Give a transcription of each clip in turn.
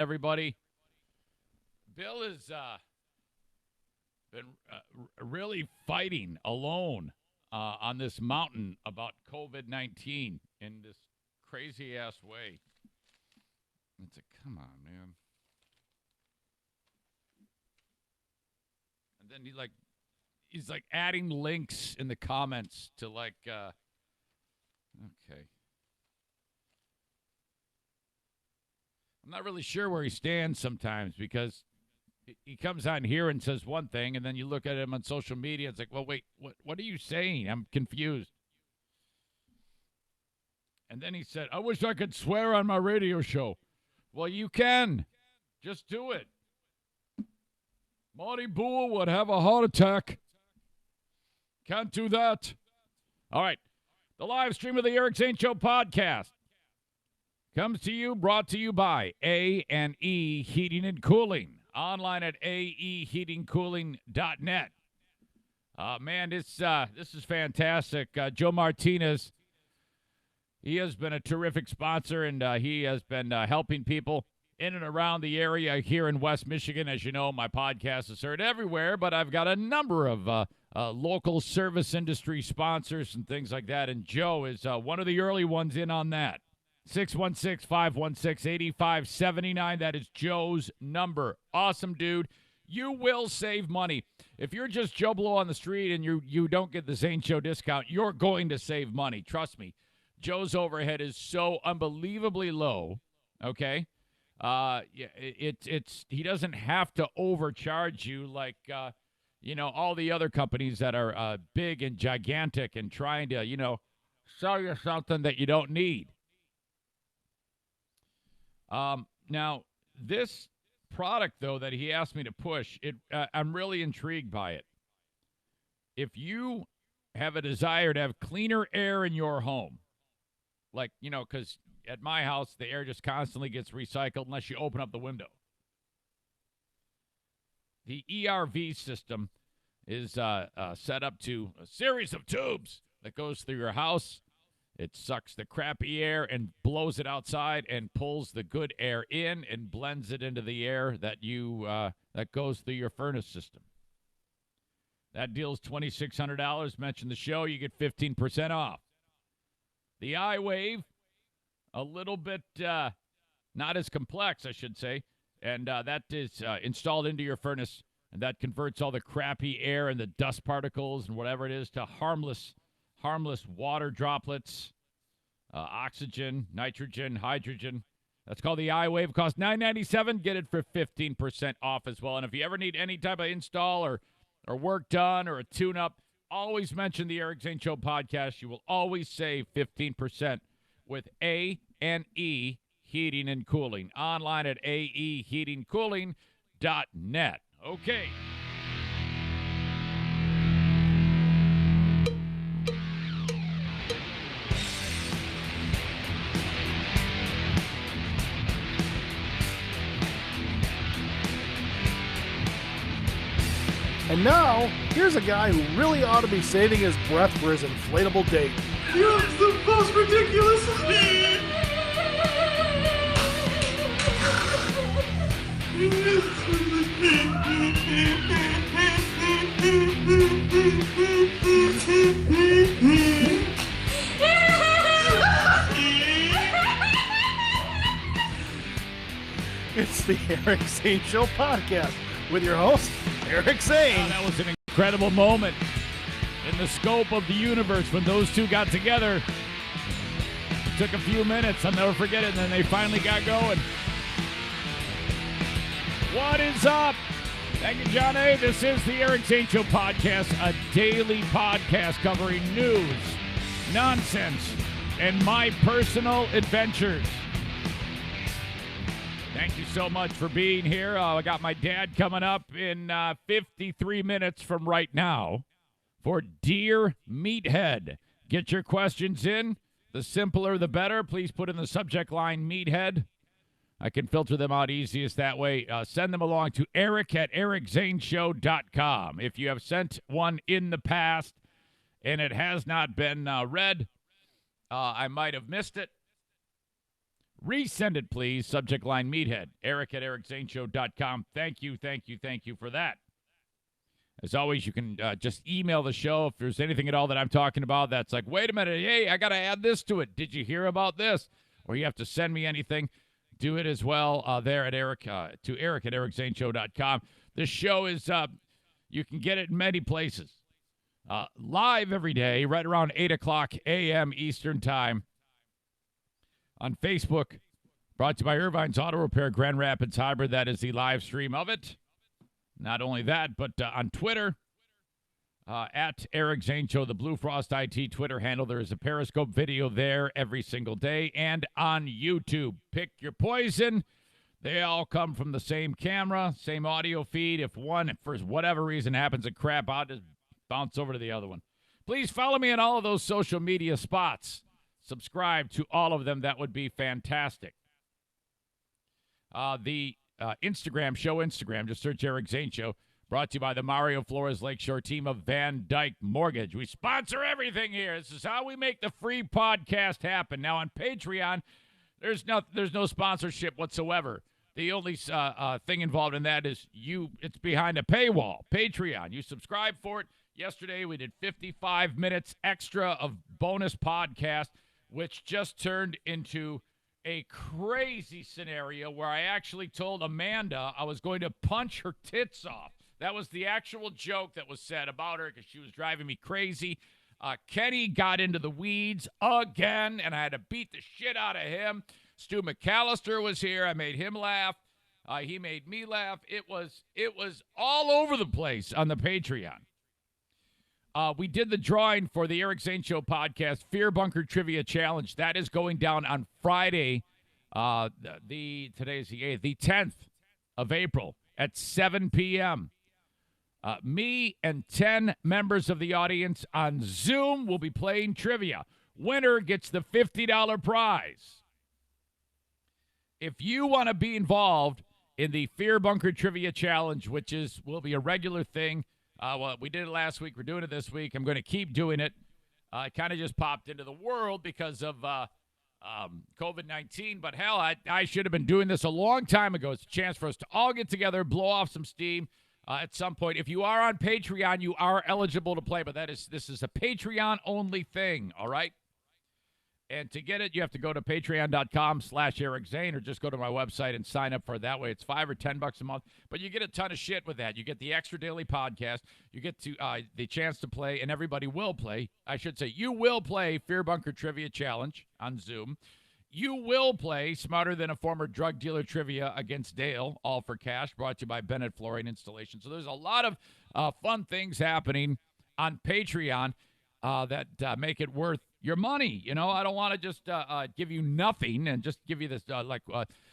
everybody. Bill has been really fighting alone on this mountain about COVID-19 in this crazy-ass way. It's like, come on, man. And then he's adding links in the comments to okay. I'm not really sure where he stands sometimes because he comes on here and says one thing, and then you look at him on social media, it's like, well, wait, what are you saying? I'm confused. And then he said, I wish I could swear on my radio show. Well, you can. Just do it. Marty Boole would have a heart attack. Can't do that. All right. The live stream of the Eric Zane Show podcast comes to you, brought to you by A&E Heating and Cooling. Online at aeheatingcooling.net. Man, this is fantastic. Joe Martinez, he has been a terrific sponsor, and he has been helping people in and around the area here in West Michigan. As you know, my podcast is heard everywhere, but I've got a number of local service industry sponsors and things like that, and Joe is one of the early ones in on that. 616-516-8579. That is Joe's number. Awesome, dude. You will save money. If you're just Joe Blow on the street and you don't get the Zane Show discount, you're going to save money. Trust me. Joe's overhead is so unbelievably low, okay? He doesn't have to overcharge you like, all the other companies that are big and gigantic and trying to, sell you something that you don't need. Now, this product, though, that he asked me to push, I'm really intrigued by it. If you have a desire to have cleaner air in your home, because at my house, the air just constantly gets recycled unless you open up the window. The ERV system is set up to a series of tubes that goes through your house. It sucks the crappy air and blows it outside and pulls the good air in and blends it into the air that that goes through your furnace system. That deal's $2,600. Mention the show, you get 15% off. The iWave, a little bit not as complex, I should say, and that is installed into your furnace, and that converts all the crappy air and the dust particles and whatever it is to harmless water droplets, oxygen, nitrogen, hydrogen. That's called the iWave. It costs $9.97. Get it for 15% off as well. And if you ever need any type of install or work done or a tune-up, always mention the Eric Zane Show podcast. You will always save 15% with A&E Heating and Cooling. Online at aeheatingcooling.net. Okay. And now, here's a guy who really ought to be saving his breath for his inflatable date. You're the most ridiculous speed! It's the Eric Zane Show podcast with your host, Eric Zane. Oh, that was an incredible moment in the scope of the universe when those two got together. It took a few minutes. I'll never forget it. And then they finally got going. What is up? Thank you, John A. This is the Eric Zane Show podcast, a daily podcast covering news, nonsense, and my personal adventures. Thank you so much for being here. I got my dad coming up in 53 minutes from right now for Dear Meathead. Get your questions in. The simpler, the better. Please put in the subject line Meathead. I can filter them out easiest that way. Send them along to eric@ericzaneshow.com. If you have sent one in the past and it has not been read, I might have missed it. Resend it, please. Subject line Meathead. Eric at ericzaneshow.com. Thank you for that. As always, you can just email the show if there's anything at all that I'm talking about that's like, wait a minute, hey, I got to add this to it. Did you hear about this? Or you have to send me anything. Do it as well there at Eric at ericzaneshow.com. This show is, you can get it in many places. Live every day, right around 8 o'clock a.m. Eastern Time. On Facebook, brought to you by Irvine's Auto Repair Grand Rapids Hybrid. That is the live stream of it. Not only that, but on Twitter, at Eric Zane Show, the Blue Frost IT Twitter handle. There is a Periscope video there every single day. And on YouTube, pick your poison. They all come from the same camera, same audio feed. If one, for whatever reason, happens to crap out, just bounce over to the other one. Please follow me on all of those social media spots. Subscribe to all of them. That would be fantastic. The Instagram, just search Eric Zane Show. Brought to you by the Mario Flores Lakeshore team of Van Dyke Mortgage. We sponsor everything here. This is how we make the free podcast happen. Now on Patreon, there's no sponsorship whatsoever. The only thing involved in that is it's behind a paywall. Patreon. You subscribe for it. Yesterday we did 55 minutes extra of bonus podcast, which just turned into a crazy scenario where I actually told Amanda I was going to punch her tits off. That was the actual joke that was said about her because she was driving me crazy. Kenny got into the weeds again, and I had to beat the shit out of him. Stu McAllister was here. I made him laugh. He made me laugh. It was all over the place on the Patreon. We did the drawing for the Eric Zane Show podcast, Fear Bunker Trivia Challenge. That is going down on Friday, today's the 8th, the 10th of April at 7 p.m. Me and 10 members of the audience on Zoom will be playing trivia. Winner gets the $50 prize. If you want to be involved in the Fear Bunker Trivia Challenge, which will be a regular thing, well, we did it last week. We're doing it this week. I'm going to keep doing it. It kind of just popped into the world because of COVID-19. But, hell, I should have been doing this a long time ago. It's a chance for us to all get together, blow off some steam at some point. If you are on Patreon, you are eligible to play. But this is a Patreon-only thing, all right? And to get it, you have to go to patreon.com/Eric Zane or just go to my website and sign up for it that way. It's $5 or $10 a month, but you get a ton of shit with that. You get the extra daily podcast. You get to the chance to play, and everybody will play. I should say you will play Fear Bunker Trivia Challenge on Zoom. You will play Smarter Than a Former Drug Dealer Trivia against Dale, all for cash, brought to you by Bennett Flooring Installation. So there's a lot of fun things happening on Patreon that make it worth your money. You know, I don't want to just give you nothing and just give you this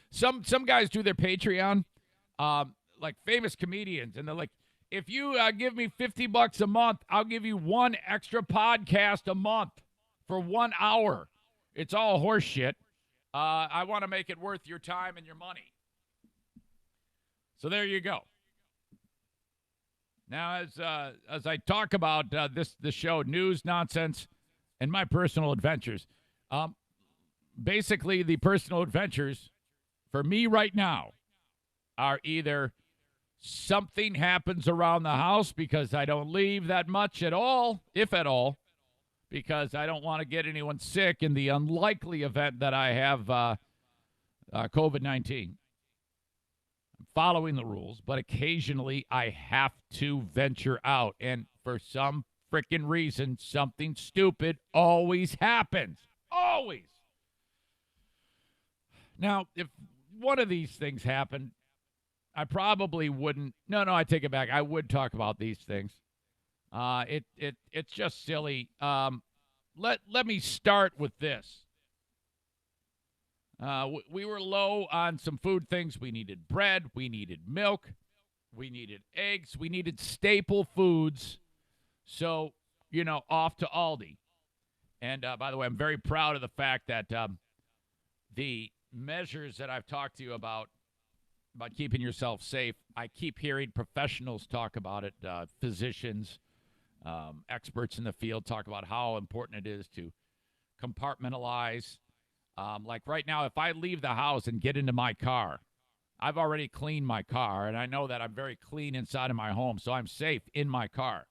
some guys do their Patreon like famous comedians, and they're like, if you give me $50 a month, I'll give you one extra podcast a month for 1 hour. It's all horse shit. I want to make it worth your time and your money. So there you go. Now, as I talk about this show, news, nonsense, and my personal adventures, basically the personal adventures for me right now are either something happens around the house because I don't leave that much at all, if at all, because I don't want to get anyone sick in the unlikely event that I have COVID-19. I'm following the rules, but occasionally I have to venture out, and for some freaking reason, something stupid always happens. Always. Now, if one of these things happened, I probably wouldn't. No, I take it back. I would talk about these things. It's just silly. Let me start with this. We were low on some food things. We needed bread. We needed milk. We needed eggs. We needed staple foods. So, off to Aldi. And, by the way, I'm very proud of the fact that the measures that I've talked to you about keeping yourself safe, I keep hearing professionals talk about it, physicians, experts in the field talk about how important it is to compartmentalize, Like right now, if I leave the house and get into my car, I've already cleaned my car, and I know that I'm very clean inside of my home, so I'm safe in my car.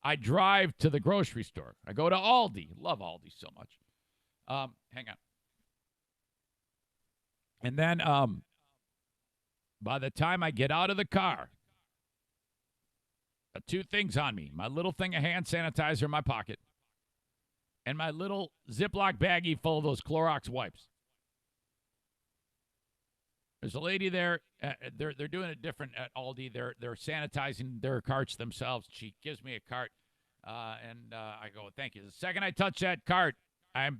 I drive to the grocery store. I go to Aldi. Love Aldi so much. Hang on. And then by the time I get out of the car, two things on me. My little thing of hand sanitizer in my pocket and my little Ziploc baggie full of those Clorox wipes. There's a lady there. They're doing it different at Aldi. They're sanitizing their carts themselves. She gives me a cart, and I go, "Thank you." The second I touch that cart, I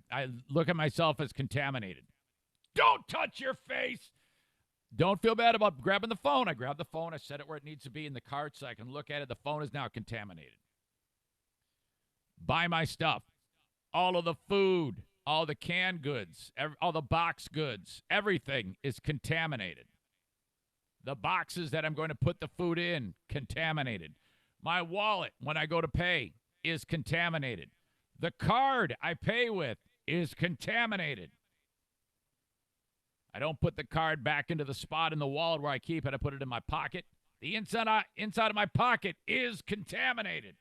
look at myself as contaminated. Don't touch your face. Don't feel bad about grabbing the phone. I grab the phone. I set it where it needs to be in the cart so I can look at it. The phone is now contaminated. Buy my stuff. All of the food, all the canned goods, all the box goods, everything is contaminated. The boxes that I'm going to put the food in, contaminated. My wallet, when I go to pay, is contaminated. The card I pay with is contaminated. I don't put the card back into the spot in the wallet where I keep it. I put it in my pocket. The inside of my pocket is contaminated.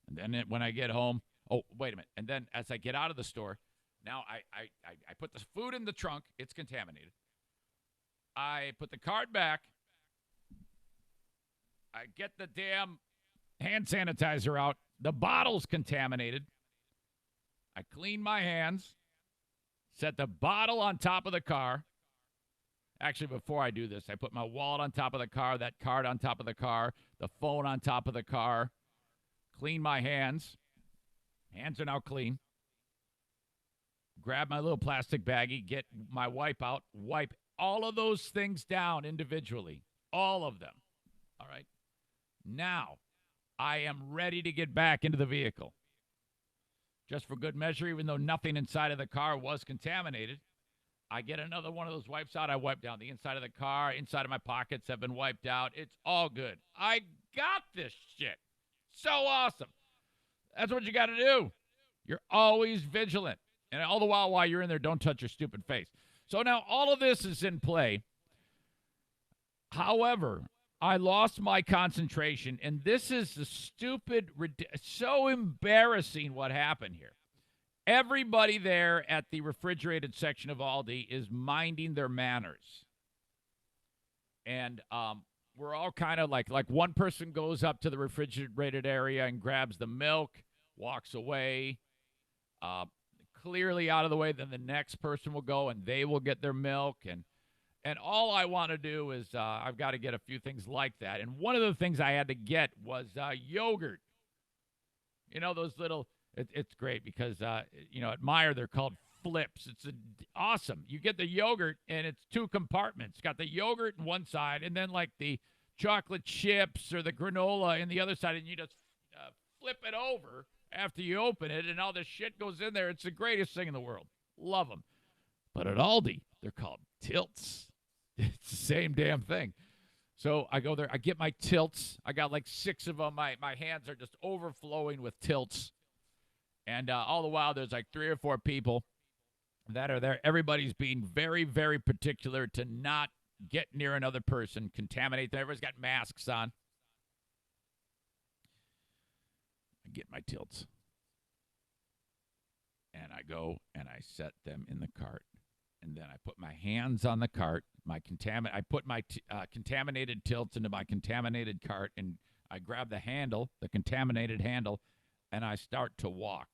And then when I get home, oh, wait a minute. And then as I get out of the store, now I put the food in the trunk. It's contaminated. I put the card back. I get the damn hand sanitizer out. The bottle's contaminated. I clean my hands, set the bottle on top of the car. Actually, before I do this, I put my wallet on top of the car, that card on top of the car, the phone on top of the car, clean my hands. Hands are now clean. Grab my little plastic baggie, get my wipe out, wipe all of those things down individually, all of them. All right. Now, I am ready to get back into the vehicle. Just for good measure, even though nothing inside of the car was contaminated, I get another one of those wipes out. I wipe down the inside of the car. Inside of my pockets have been wiped out. It's all good. I got this shit. So awesome. That's what you got to do. You're always vigilant. And all the while you're in there, don't touch your stupid face. So now all of this is in play. However, I lost my concentration, and this is the stupid, so embarrassing what happened here. Everybody there at the refrigerated section of Aldi is minding their manners. And we're all kind of like one person goes up to the refrigerated area and grabs the milk, walks away, clearly out of the way. Then the next person will go, and they will get their milk, and all I want to do is I've got to get a few things like that. And one of the things I had to get was yogurt. You know, those little, it's great because, at Meijer, they're called flips. It's awesome. You get the yogurt, and it's two compartments. Got the yogurt in one side, and then like the chocolate chips or the granola in the other side, and you just flip it over after you open it, and all this shit goes in there. It's the greatest thing in the world. Love them. But at Aldi, they're called tilts. It's the same damn thing. So I go there. I get my tilts. I got like 6 of them. My hands are just overflowing with tilts. And all the while, there's like 3 or 4 people that are there. Everybody's being very, very particular to not get near another person, contaminate them. Everybody's got masks on. I get my tilts. And I go and I set them in the cart. And then I put my hands on the cart. I put my contaminated tilts into my contaminated cart, and I grab the handle, the contaminated handle, and I start to walk.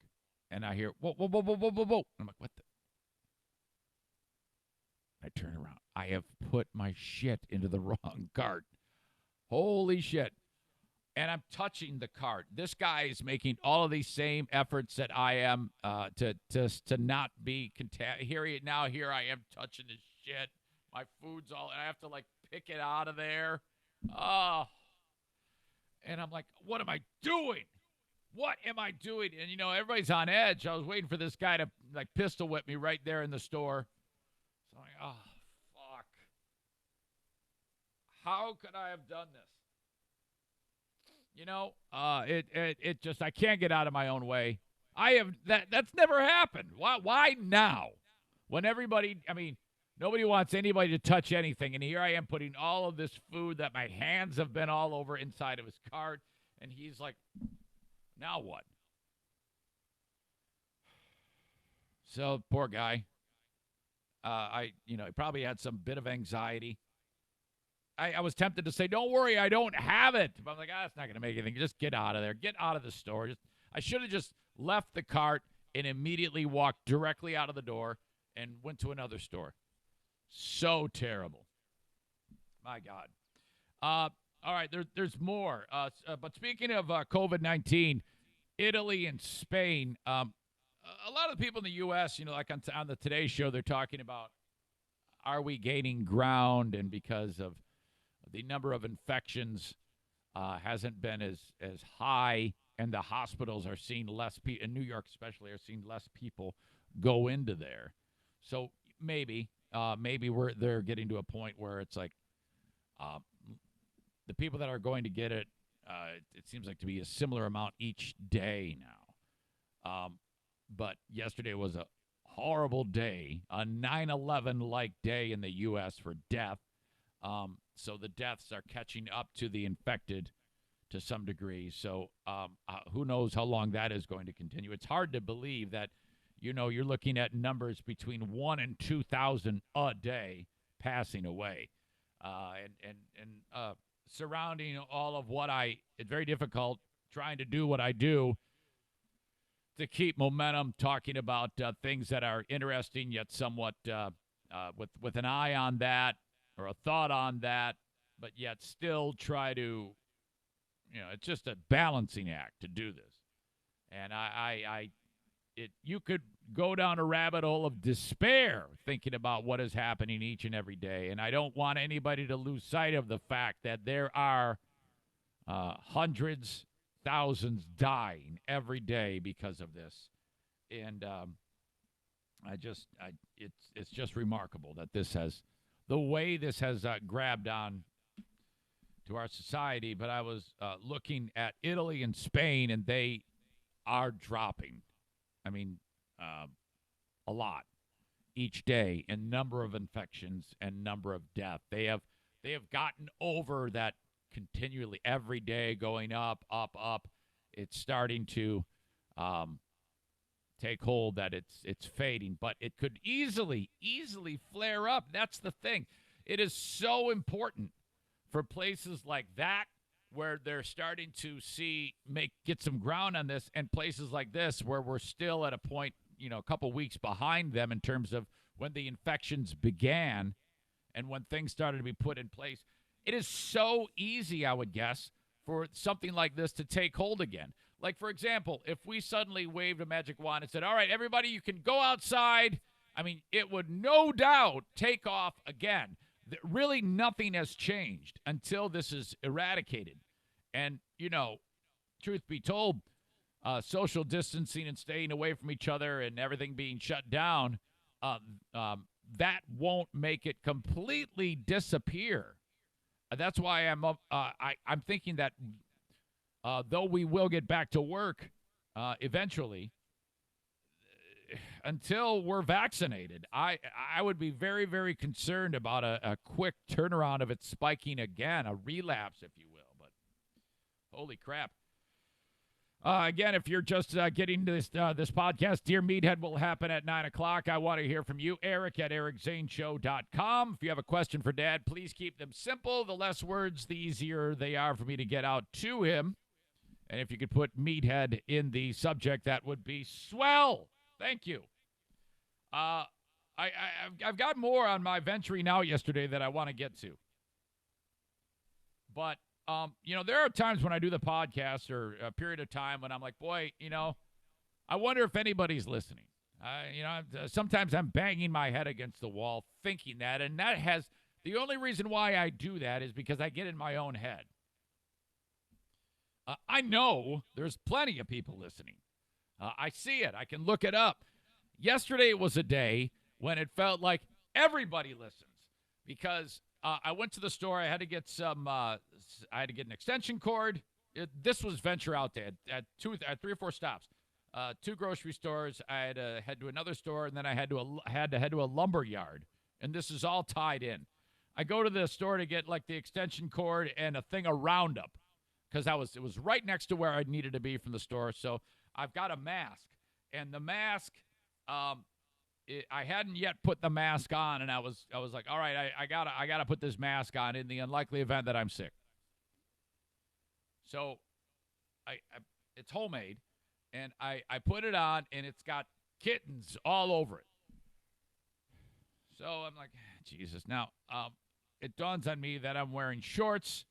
And I hear, whoa, whoa, whoa, whoa, whoa, whoa, whoa. I'm like, what the? I turn around. I have put my shit into the wrong cart. Holy shit. And I'm touching the cart. This guy is making all of these same efforts that I am to not be contaminated. Here I am touching his shit. My food's all, and I have to like pick it out of there. Oh. And I'm like, what am I doing? What am I doing? And, everybody's on edge. I was waiting for this guy to like pistol whip me right there in the store. So I'm like, oh, fuck. How could I have done this? It just, I can't get out of my own way. That's never happened. Why now? When everybody, nobody wants anybody to touch anything, and here I am putting all of this food that my hands have been all over inside of his cart, and he's like, now what? So, poor guy. He probably had some bit of anxiety. I was tempted to say, don't worry, I don't have it. But I'm like, it's not going to make anything. Just get out of there. Get out of the store. I should have just left the cart and immediately walked directly out of the door and went to another store. So terrible. My God. All right, there's more. But speaking of COVID-19, Italy and Spain, a lot of the people in the U.S., like on the Today Show, they're talking about, are we gaining ground? And because of the number of infections hasn't been as high, and the hospitals are seeing less people, in New York especially, are seeing less people go into there. So maybe they're getting to a point where it's like the people that are going to get it, it seems like to be a similar amount each day now. But yesterday was a horrible day, a 9/11-like day in the U.S. for death. So the deaths are catching up to the infected to some degree. So who knows how long that is going to continue. It's hard to believe that, you're looking at numbers between 1,000 and 2,000 a day passing away. And surrounding all of it's very difficult trying to do what I do to keep momentum, talking about things that are interesting yet somewhat with an eye on that or a thought on that, but yet still try to, it's just a balancing act to do this. And you could go down a rabbit hole of despair thinking about what is happening each and every day. And I don't want anybody to lose sight of the fact that there are hundreds, thousands dying every day because of this. And it's just remarkable that the way this has grabbed on to our society. But I was looking at Italy and Spain, and they are dropping. A lot each day in number of infections and number of death. They have gotten over that continually every day going up, up, up. It's starting to take hold that it's fading, but it could easily flare up. That's the thing. It is so important for places like that where they're starting to get some ground on this, and places like this where we're still at a point, a couple weeks behind them in terms of when the infections began and when things started to be put in place. It is so easy, I would guess, for something like this to take hold again. Like, for example, if we suddenly waved a magic wand and said, all right, everybody, you can go outside, it would no doubt take off again. Really, nothing has changed until this is eradicated. And, truth be told, social distancing and staying away from each other and everything being shut down, that won't make it completely disappear. That's why I'm thinking that though we will get back to work eventually, until we're vaccinated, I would be very, very concerned about a quick turnaround of it spiking again, a relapse, if you will. But holy crap. Again, if you're just getting to this podcast, Dear Meathead will happen at 9 o'clock. I want to hear from you, Eric at ericzaneshow.com. If you have a question for Dad, please keep them simple. The less words, the easier they are for me to get out to him. And if you could put Meathead in the subject, that would be swell. Thank you. I've got more on my venturing out yesterday that I want to get to. But, there are times when I do the podcast or a period of time when I'm like, boy, I wonder if anybody's listening. Sometimes I'm banging my head against the wall thinking that. And the only reason why I do that is because I get in my own head. I know there's plenty of people listening. I see it. I can look it up. Yesterday was a day when it felt like everybody listens because I went to the store. I had to get an extension cord. This was venture out there at 3 or 4 stops. 2 grocery stores. I had to head to another store, and then I had to head to a lumber yard. And this is all tied in. I go to the store to get like the extension cord and a thing of Roundup because it was right next to where I needed to be from the store. So I've got a mask, and the mask, I hadn't yet put the mask on, and I was like, all right, I gotta put this mask on in the unlikely event that I'm sick. So it's homemade, and I put it on, and it's got kittens all over it. So I'm like, Jesus. Now, it dawns on me that I'm wearing shorts,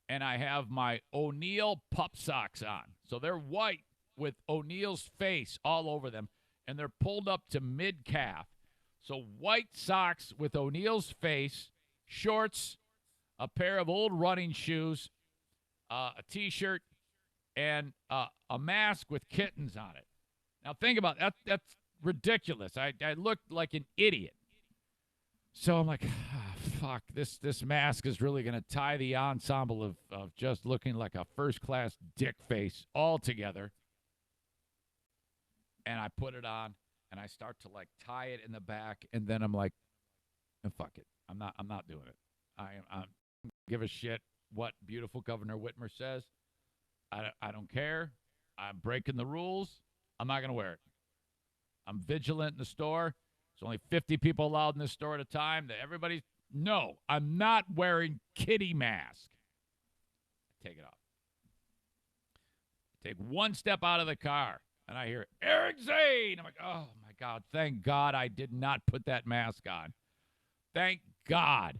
and I have my O'Neill pup socks on. So they're white with O'Neill's face all over them, and they're pulled up to mid-calf. So white socks with O'Neill's face, shorts, a pair of old running shoes, a T-shirt, and a mask with kittens on it. Now, think about that. That's ridiculous. I looked like an idiot. So I'm like, fuck, this mask is really going to tie the ensemble of just looking like a first-class dick face all together. And I put it on, and I start to, like, tie it in the back, and then I'm like, fuck it. I'm not doing it. I don't give a shit what beautiful Governor Whitmer says. I don't care. I'm breaking the rules. I'm not going to wear it. I'm vigilant in the store. There's only 50 people allowed in this store at a time. No, I'm not wearing kitty mask. Take it off. Take one step out of the car, and I hear, Eric Zane. I'm like, oh, my God. Thank God I did not put that mask on. Thank God.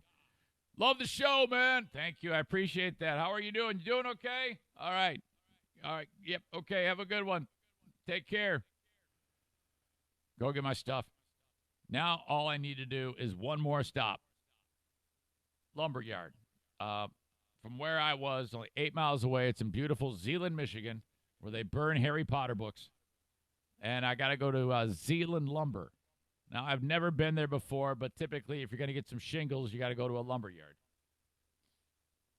Love the show, man. Thank you. I appreciate that. How are you doing? You doing okay? All right. Yep. Okay. Have a good one. Take care. Go get my stuff. Now all I need to do is one more stop. Lumberyard. From where I was, only 8 miles away. It's in beautiful Zeeland, Michigan, where they burn Harry Potter books. And I got to go to Zeeland Lumber. Now, I've never been there before, but typically if you're going to get some shingles, you got to go to a lumberyard.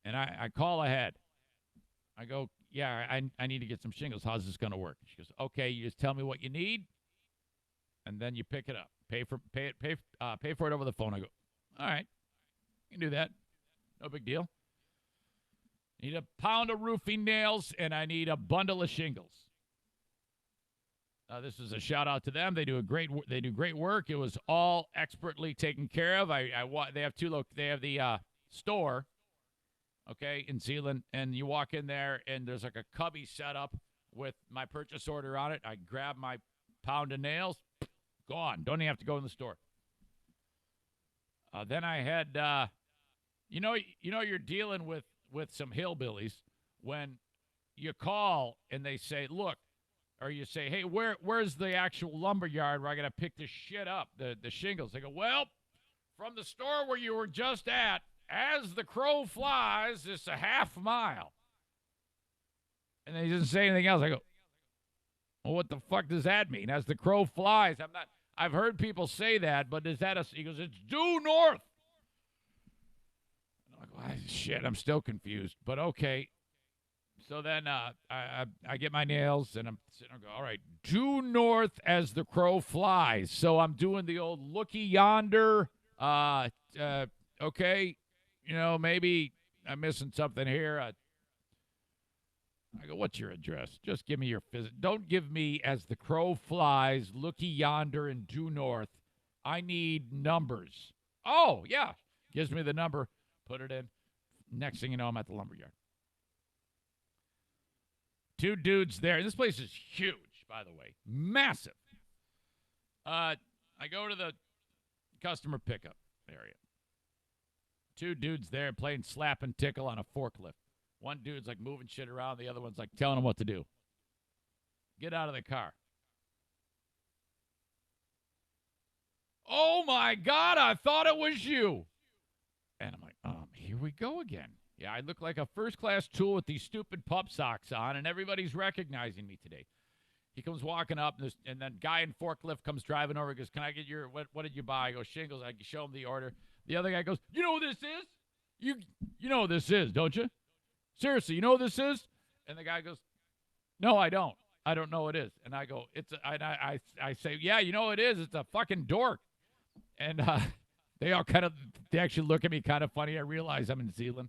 And I call ahead. I go, yeah, I need to get some shingles. How's this going to work? She goes, okay, you just tell me what you need, and then you pick it up. Pay for it over the phone. I go, all right, you can do that. No big deal. Need a pound of roofing nails, and I need a bundle of shingles. This is a shout out to them. They do great work. It was all expertly taken care of. They have they have the store, okay, in Zeeland, and you walk in there, and there's like a cubby set up with my purchase order on it. I grab my pound of nails, gone. Don't even have to go in the store. Then I had, you're dealing with some hillbillies when you call and they say, look, or you say, hey, where's the actual lumber yard where I got to pick this shit up, the shingles? They go, well, from the store where you were just at, as the crow flies, it's a half mile. And they didn't say anything else. I go, well, what the fuck does that mean? As the crow flies, I've heard people say that, but is that he goes, it's due north. And I'm like, well, shit, I'm still confused, but okay. So then I get my nails, and I'm sitting there going, all right, due north as the crow flies. So I'm doing the old looky yonder. Okay, maybe I'm missing something here. I go, what's your address? Just give me your visit. Don't give me as the crow flies, looky yonder, and due north. I need numbers. Oh, yeah. Gives me the number. Put it in. Next thing you know, I'm at the lumberyard. 2 dudes there. This place is huge, by the way. Massive. I go to the customer pickup area. 2 dudes there playing slap and tickle on a forklift. One dude's like moving shit around. The other one's like telling him what to do. Get out of the car. Oh, my God, I thought it was you. And I'm like, here we go again. Yeah, I look like a first-class tool with these stupid pup socks on, and everybody's recognizing me today. He comes walking up, and then guy in forklift comes driving over. He goes, can I get your, what did you buy? I go, shingles. I show him the order. The other guy goes, you know who this is? You know who this is, don't you? Seriously, you know who this is? And the guy goes, no, I don't. I don't know what it is. And I go, I say, yeah, you know what it is? It's a fucking dork. And they actually look at me kind of funny. I realize I'm in Zealand.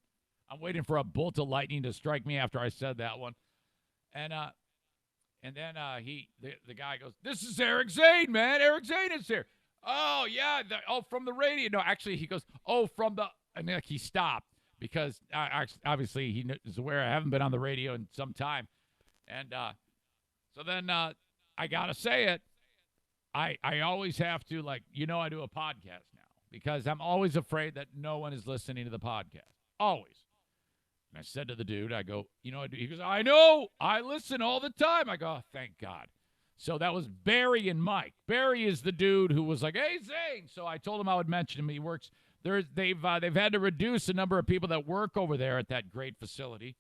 I'm waiting for a bolt of lightning to strike me after I said that one. And then the guy goes, this is Eric Zane, man. Eric Zane is here. Oh, yeah. From the radio. No, actually, he goes, and like he stopped because obviously he is aware I haven't been on the radio in some time. And so then I got to say it. I always have to, I do a podcast now because I'm always afraid that no one is listening to the podcast. Always. And I said to the dude, I go, you know what? He goes, I know. I listen all the time. I go, oh, thank God. So that was Barry and Mike. Barry is the dude who was like, hey, Zane. So I told him I would mention him. He works there. They've had to reduce the number of people that work over there at that great facility.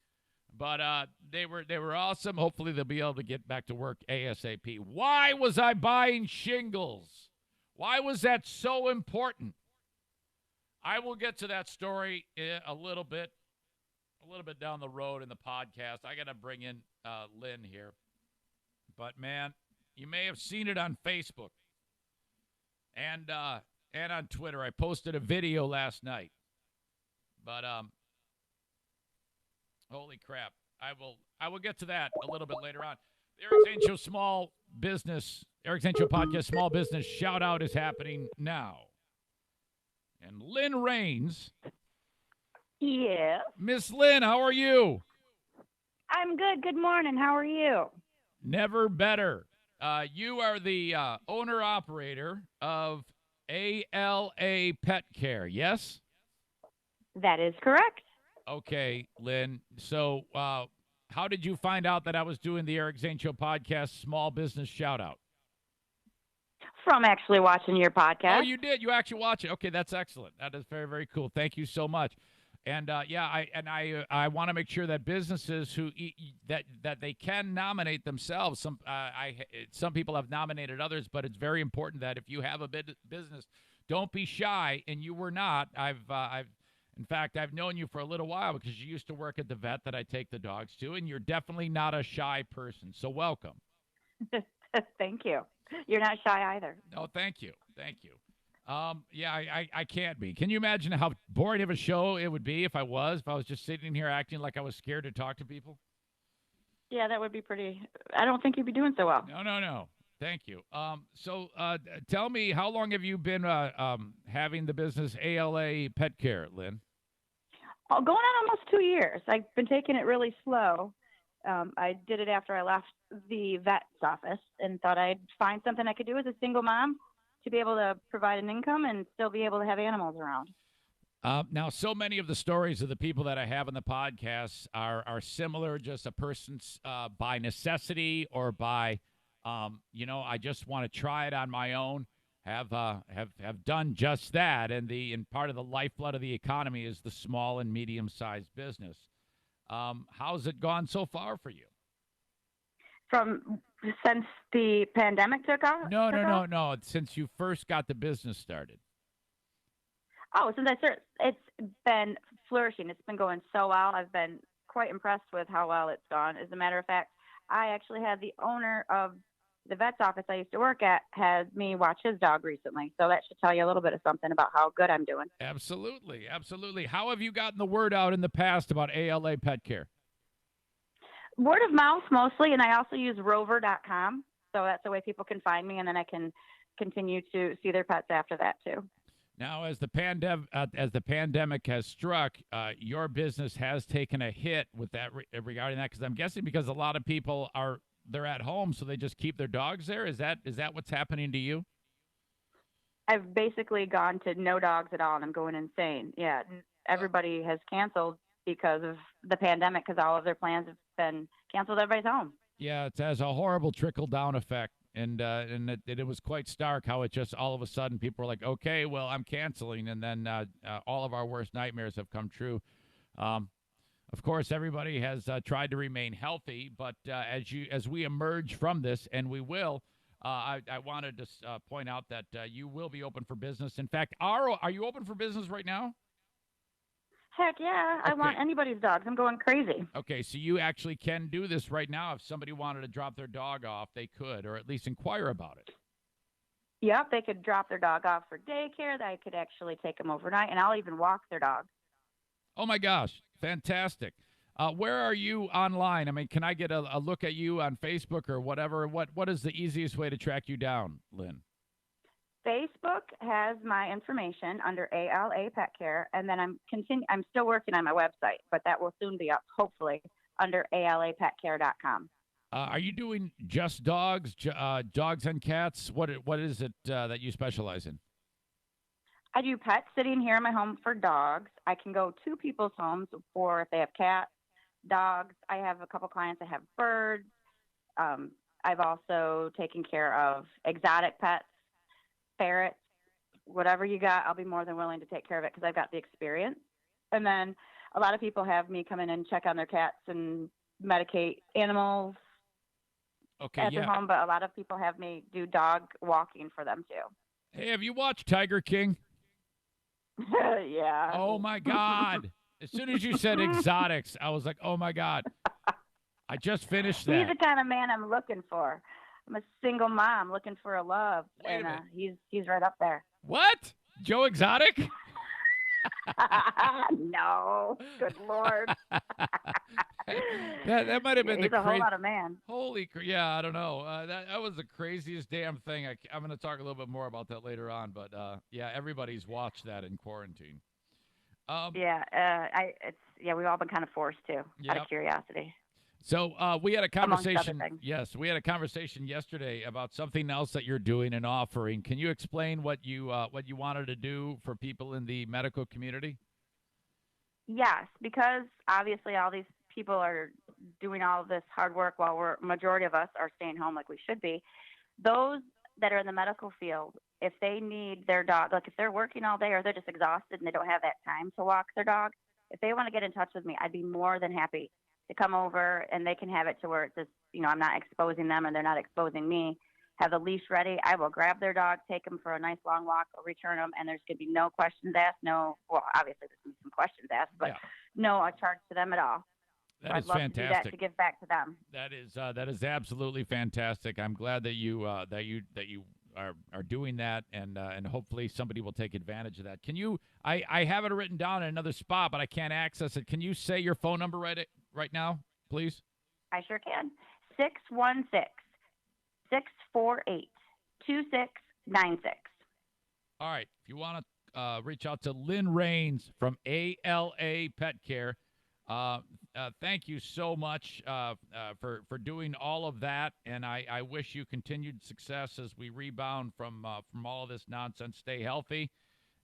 But they were awesome. Hopefully they'll be able to get back to work ASAP. Why was I buying shingles? Why was that so important? I will get to that story a little bit down the road in the podcast. I got to bring in Lynn here. But, man, you may have seen it on Facebook and on Twitter. I posted a video last night. But holy crap. I will get to that a little bit later on. The Eric Zane Show Eric Zane Show Podcast Small Business Shout Out is happening now. And Lynn Raines. Yeah. Miss Lynn, how are you? I'm good. Good morning. How are you? Never better. You are the owner-operator of ALA Pet Care, yes? That is correct. Okay, Lynn. So how did you find out that I was doing the Eric Zane Show Podcast Small Business Shout-Out? From actually watching your podcast. Oh, you did? You actually watch it? Okay, that's excellent. That is very, very cool. Thank you so much. And I want to make sure that businesses who that they can nominate themselves. Some people have nominated others, but it's very important that if you have a business, don't be shy. And you were not. In fact, I've known you for a little while because you used to work at the vet that I take the dogs to, and you're definitely not a shy person. So welcome. Thank you. You're not shy either. No, thank you. Thank you. I can't be. Can you imagine how boring of a show it would be if I was just sitting here acting like I was scared to talk to people? Yeah, that would be pretty. I don't think you'd be doing so well. No. Thank you. So tell me, how long have you been having the business ALA Pet Care, Lynn? Going on almost 2 years. I've been taking it really slow. I did it after I left the vet's office and thought I'd find something I could do as a single mom to be able to provide an income and still be able to have animals around. Now, so many of the stories of the people that I have on the podcast are similar, just a person's by necessity or by, I just want to try it on my own, have done just that. And part of the lifeblood of the economy is the small and medium-sized business. How's it gone so far for you? Since the pandemic took off? No. Since you first got the business started. Oh, since I started, it's been flourishing. It's been going so well. I've been quite impressed with how well it's gone. As a matter of fact, I actually had the owner of the vet's office I used to work at had me watch his dog recently. So that should tell you a little bit of something about how good I'm doing. Absolutely. How have you gotten the word out in the past about ALA Pet Care? Word of mouth mostly, and I also use rover.com. So that's the way people can find me, and then I can continue to see their pets after that too. Now, as the pandemic has struck, your business has taken a hit with that regarding that, because I'm guessing because a lot of people they're at home, so they just keep their dogs there. Is that what's happening to you? I've basically gone to no dogs at all, and I'm going insane. Yeah, everybody has canceled because of the pandemic, because all of their plans have been canceled. Everybody's home. Yeah, it has a horrible trickle-down effect. And it was quite stark how it just all of a sudden people were like, okay, well, I'm canceling. And then all of our worst nightmares have come true. Of course, everybody has tried to remain healthy. But as we emerge from this, and we will, I wanted to point out that you will be open for business. In fact, are you open for business right now? Heck yeah, I want Okay. anybody's dogs. I'm going crazy. Okay, so you actually can do this right now. If somebody wanted to drop their dog off, they could, or at least inquire about it. Yep, they could drop their dog off for daycare. I could actually take them overnight, and I'll even walk their dog. Oh my gosh, fantastic! Where are you online? I mean, can I get a look at you on Facebook or whatever? What is the easiest way to track you down, Lynn? Facebook has my information under ALA Pet Care, and then I'm still working on my website, but that will soon be up, hopefully, under alapetcare.com. Are you doing just dogs, dogs and cats? What is it that you specialize in? I do pet sitting here in my home for dogs. I can go to people's homes for if they have cats, dogs. I have a couple clients that have birds. I've also taken care of exotic pets, ferrets, whatever you got. I'll be more than willing to take care of it because I've got the experience. And then a lot of people have me come in and check on their cats and medicate animals at their home, but a lot of people have me do dog walking for them too. Hey, have you watched Tiger King? Yeah. Oh my God! As soon as you said exotics, I was like, oh my God! I just finished that. He's the kind of man I'm looking for. I'm a single mom looking for a love, Wait a and minute. he's right up there. What? Joe Exotic? No, good Lord. that might have been He's the a whole lot of man. yeah, I don't know. That was the craziest damn thing. I'm going to talk a little bit more about that later on, but yeah, everybody's watched that in quarantine. We've all been kind of forced to, out of curiosity. So we had a conversation. Things. Yes, we had a conversation yesterday about something else that you're doing and offering. Can you explain what you wanted to do for people in the medical community? Yes, because obviously all these people are doing all of this hard work while majority of us are staying home like we should be. Those that are in the medical field, if they need their dog, like if they're working all day or they're just exhausted and they don't have that time to walk their dog, if they want to get in touch with me, I'd be more than happy to come over and they can have it to where it's just, I'm not exposing them and they're not exposing me. Have the leash ready. I will grab their dog, take them for a nice long walk, or return them, and there's going to be no questions asked. Obviously there's going to be some questions asked, but no charge to them at all. That is I'd love fantastic. to do that to give back to them. That is absolutely fantastic. I'm glad that you are doing that, and hopefully somebody will take advantage of that. Can you? I have it written down in another spot, but I can't access it. Can you say your phone number right now, please? I sure can. 616-648-2696. All right. If you want to reach out to Lynn Rains from ALA Pet Care, thank you so much for doing all of that, and I wish you continued success as we rebound from all of this nonsense. Stay healthy,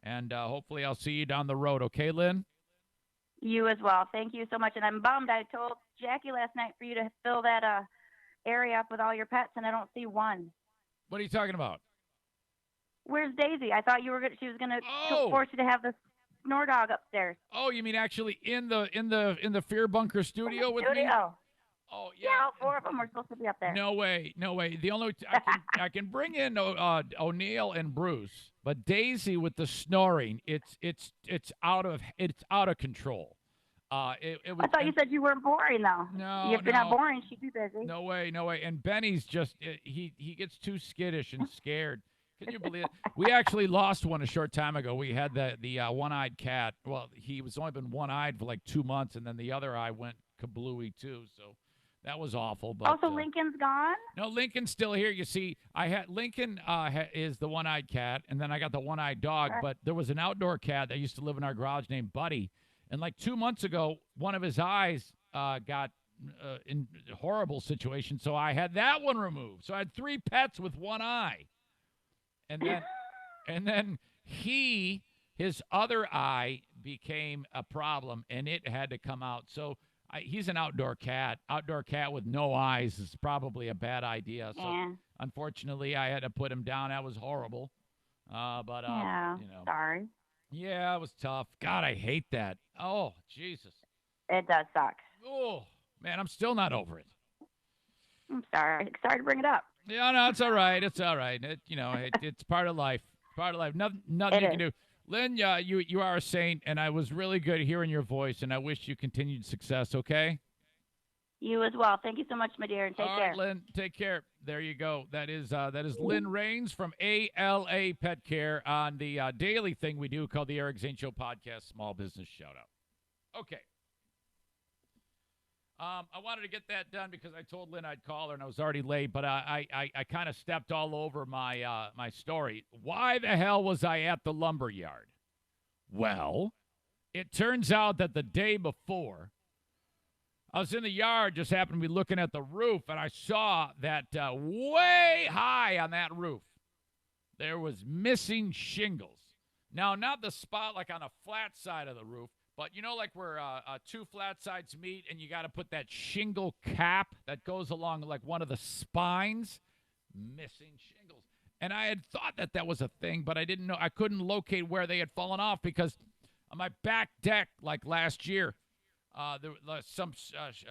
and hopefully I'll see you down the road. Okay, Lynn? You as well. Thank you so much. And I'm bummed. I told Jackie last night for you to fill that area up with all your pets, and I don't see one. What are you talking about? Where's Daisy? I thought she was gonna force you to have the snore dog upstairs. Oh, you mean actually in the Fear Bunker studio with me? Oh yeah. Yeah, all four of them were supposed to be up there. No way. The only I can bring in O'Neill and Bruce, but Daisy with the snoring, it's out of control. I thought you said you weren't boring though. No, if you're not boring, she'd be busy. No way. And Benny's just he gets too skittish and scared. Can you believe it? We actually lost one a short time ago. We had the one-eyed cat. Well, he was only been one-eyed for like 2 months, and then the other eye went kablooey too. So that was awful. But also, Lincoln's gone? No, Lincoln's still here. You see, I had Lincoln is the one-eyed cat, and then I got the one-eyed dog. Sure. But there was an outdoor cat that used to live in our garage named Buddy, and like 2 months ago, one of his eyes got in a horrible situation. So I had that one removed. So I had 3 pets with one eye. And then his other eye became a problem, and it had to come out. So he's an outdoor cat. Outdoor cat with no eyes is probably a bad idea. So unfortunately, I had to put him down. That was horrible. Sorry. Yeah, it was tough. God, I hate that. Oh, Jesus. It does suck. Oh, man, I'm still not over it. I'm sorry. Sorry to bring it up. Yeah, no, it's all right. It's all right. It's part of life. Part of life. Nothing you can do. Lynn, you are a saint, and I was really good hearing your voice, and I wish you continued success, okay? You as well. Thank you so much, my dear, and take All care. right, Lynn, take care. There you go. That is Lynn Rains from ALA Pet Care on the daily thing we do called the Eric Zane Show Podcast Small Business Shout-Out. Okay. I wanted to get that done because I told Lynn I'd call her, and I was already late, but I kind of stepped all over my my story. Why the hell was I at the lumber yard? Well, it turns out that the day before, I was in the yard, just happened to be looking at the roof, and I saw that way high on that roof, there was missing shingles. Now, not the spot like on a flat side of the roof, but you know like where two flat sides meet and you got to put that shingle cap that goes along like one of the spines? Missing shingles. And I had thought that that was a thing, but I didn't know. I couldn't locate where they had fallen off because on my back deck, like last year, some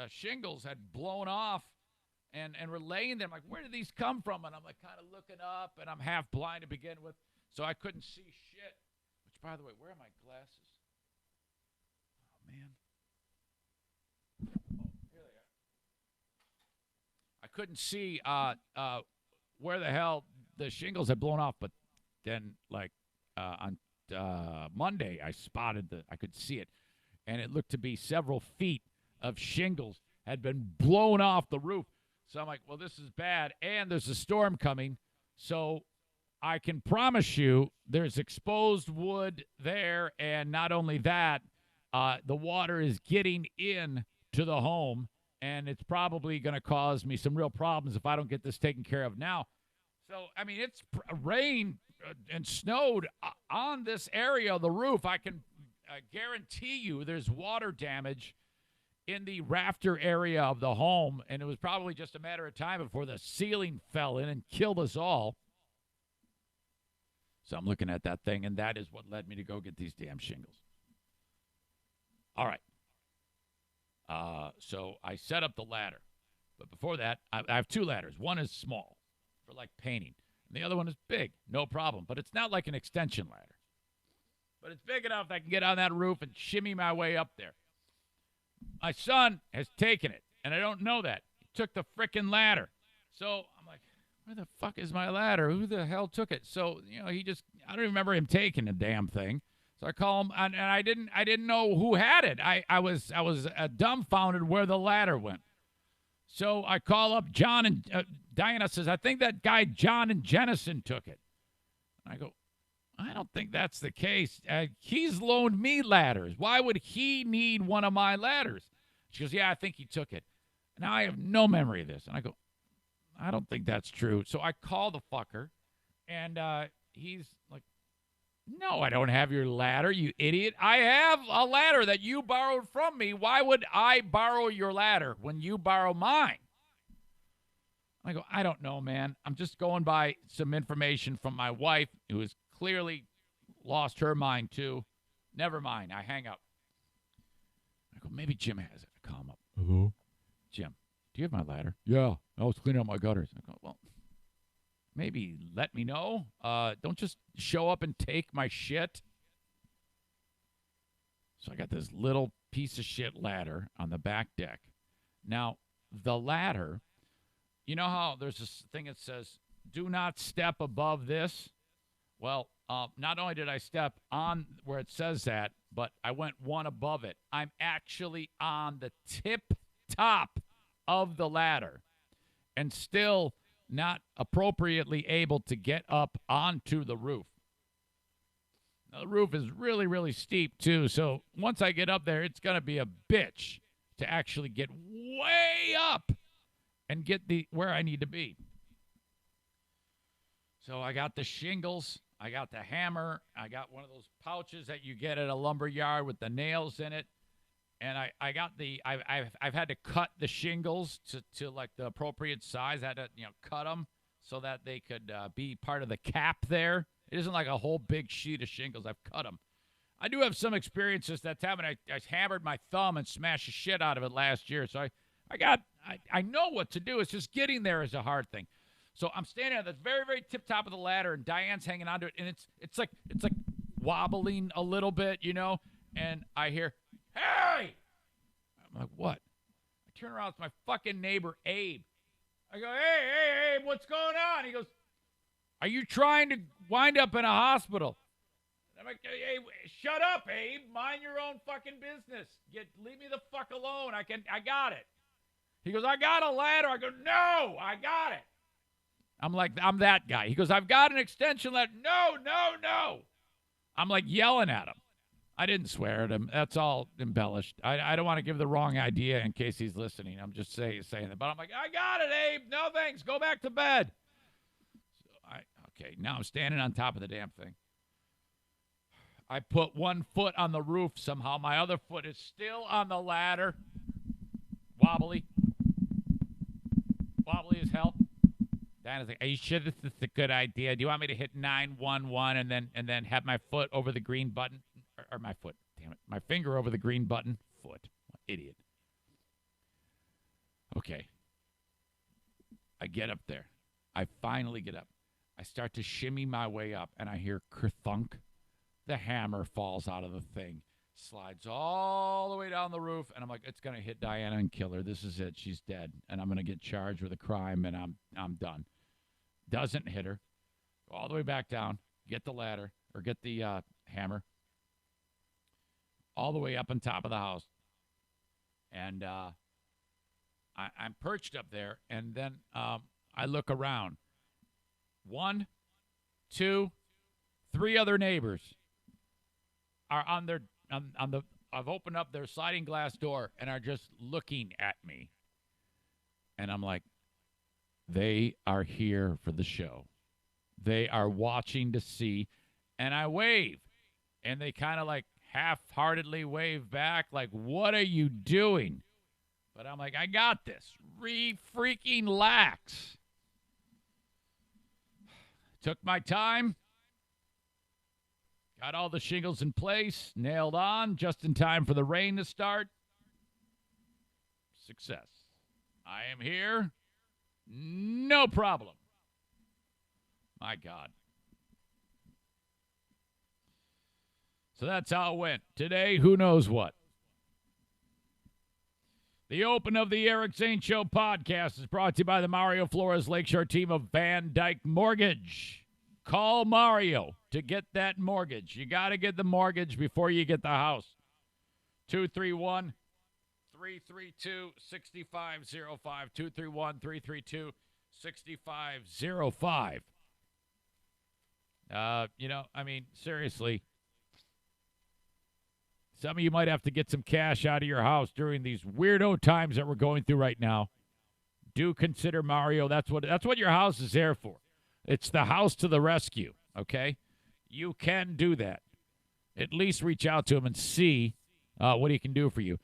shingles had blown off and were laying there. I'm like, where did these come from? And I'm like kind of looking up, and I'm half blind to begin with, so I couldn't see shit. Which, by the way, where are my glasses? Oh, man. Oh, here they are. I couldn't see where the hell the shingles had blown off, but then, like, on Monday, I could see it. And it looked to be several feet of shingles had been blown off the roof. So I'm like, well, this is bad, and there's a storm coming. So I can promise you there's exposed wood there, and not only that, the water is getting in to the home, and it's probably going to cause me some real problems if I don't get this taken care of now. So, I mean, it's rained and snowed on this area of the roof. I can guarantee you there's water damage in the rafter area of the home, and it was probably just a matter of time before the ceiling fell in and killed us all. So I'm looking at that thing, and that is what led me to go get these damn shingles. All right. So I set up the ladder. But before that, I have two ladders. One is small for, like, painting, and the other one is big. No problem. But it's not like an extension ladder. But it's big enough that I can get on that roof and shimmy my way up there. My son has taken it, and I don't know that. He took the frickin' ladder. So I'm like, where the fuck is my ladder? Who the hell took it? So, I don't remember him taking the damn thing. So I call him, and I didn't know who had it. I was dumbfounded where the ladder went. So I call up John, and Diana says, I think that guy John and Jennison took it. And I go, I don't think that's the case. He's loaned me ladders. Why would he need one of my ladders? She goes, yeah, I think he took it. Now I have no memory of this. And I go, I don't think that's true. So I call the fucker, and he's like, no, I don't have your ladder, you idiot. I have a ladder that you borrowed from me. Why would I borrow your ladder when you borrow mine? I go, I don't know, man. I'm just going by some information from my wife, who has clearly lost her mind, too. Never mind. I hang up. I go, maybe Jim has it. I call him up. Hello? Jim, do you have my ladder? Yeah. I was cleaning out my gutters. I go, well, maybe let me know. Don't just show up and take my shit. So I got this little piece of shit ladder on the back deck. Now, the ladder, you know how there's this thing that says, do not step above this? Well, not only did I step on where it says that, but I went one above it. I'm actually on the tip top of the ladder and still not appropriately able to get up onto the roof. Now, the roof is really, really steep, too, so once I get up there, it's going to be a bitch to actually get way up and get where I need to be. So I got the shingles, I got the hammer, I got one of those pouches that you get at a lumber yard with the nails in it, and I've had to cut the shingles to like the appropriate size. I had to cut them so that they could be part of the cap there. It isn't like a whole big sheet of shingles. I've cut them. I do have some experiences that time, and I hammered my thumb and smashed the shit out of it last year. So I know what to do. It's just getting there is a hard thing. So I'm standing at the very, very tip top of the ladder, and Diane's hanging onto it, and it's like wobbling a little bit, and I hear, "Hey!" I'm like, "What?" I turn around, it's my fucking neighbor, Abe. I go, hey, Abe, what's going on? He goes, "Are you trying to wind up in a hospital?" I'm like, "Hey, shut up, Abe. Mind your own fucking business. Leave me the fuck alone. I got it." He goes, "I got a ladder." I go, "No, I got it." I'm like, I'm that guy. He goes, "I've got an extension ladder." No. I'm like yelling at him. I didn't swear at him. That's all embellished. I don't want to give the wrong idea in case he's listening. I'm just saying that. But I'm like, "I got it, Abe. No thanks. Go back to bed." Okay, now I'm standing on top of the damn thing. I put one foot on the roof somehow. My other foot is still on the ladder. Wobbly as hell. Diana's like, "Are you sure this is a good idea? Do you want me to hit 911 and then have my foot over the green button?" Or my foot, damn it. My finger over the green button. Foot. Idiot. Okay. I get up there. I finally get up. I start to shimmy my way up, and I hear kerthunk. The hammer falls out of the thing, slides all the way down the roof, and I'm like, it's going to hit Diana and kill her. This is it. She's dead, and I'm going to get charged with a crime, and I'm done. Doesn't hit her. Go all the way back down, get the ladder, or get the hammer, all the way up on top of the house. And I'm perched up there, and then I look around. 1, 2, 3 other neighbors are I've opened up their sliding glass door and are just looking at me. And I'm like, they are here for the show. They are watching to see. And I wave. And they kind of like half-heartedly wave back like, "What are you doing?" But I'm like, I got this. Freaking lax. Took my time. Got all the shingles in place, nailed on, just in time for the rain to start. Success. I am here. No problem. My God. So that's how it went. Today, who knows what? The open of the Eric Zane Show podcast is brought to you by the Mario Flores Lakeshore team of Van Dyke Mortgage. Call Mario to get that mortgage. You got to get the mortgage before you get the house. 231-332-6505. 231-332-6505. Seriously. Some of you might have to get some cash out of your house during these weirdo times that we're going through right now. Do consider Mario. That's what your house is there for. It's the house to the rescue, okay? You can do that. At least reach out to him and see what he can do for you.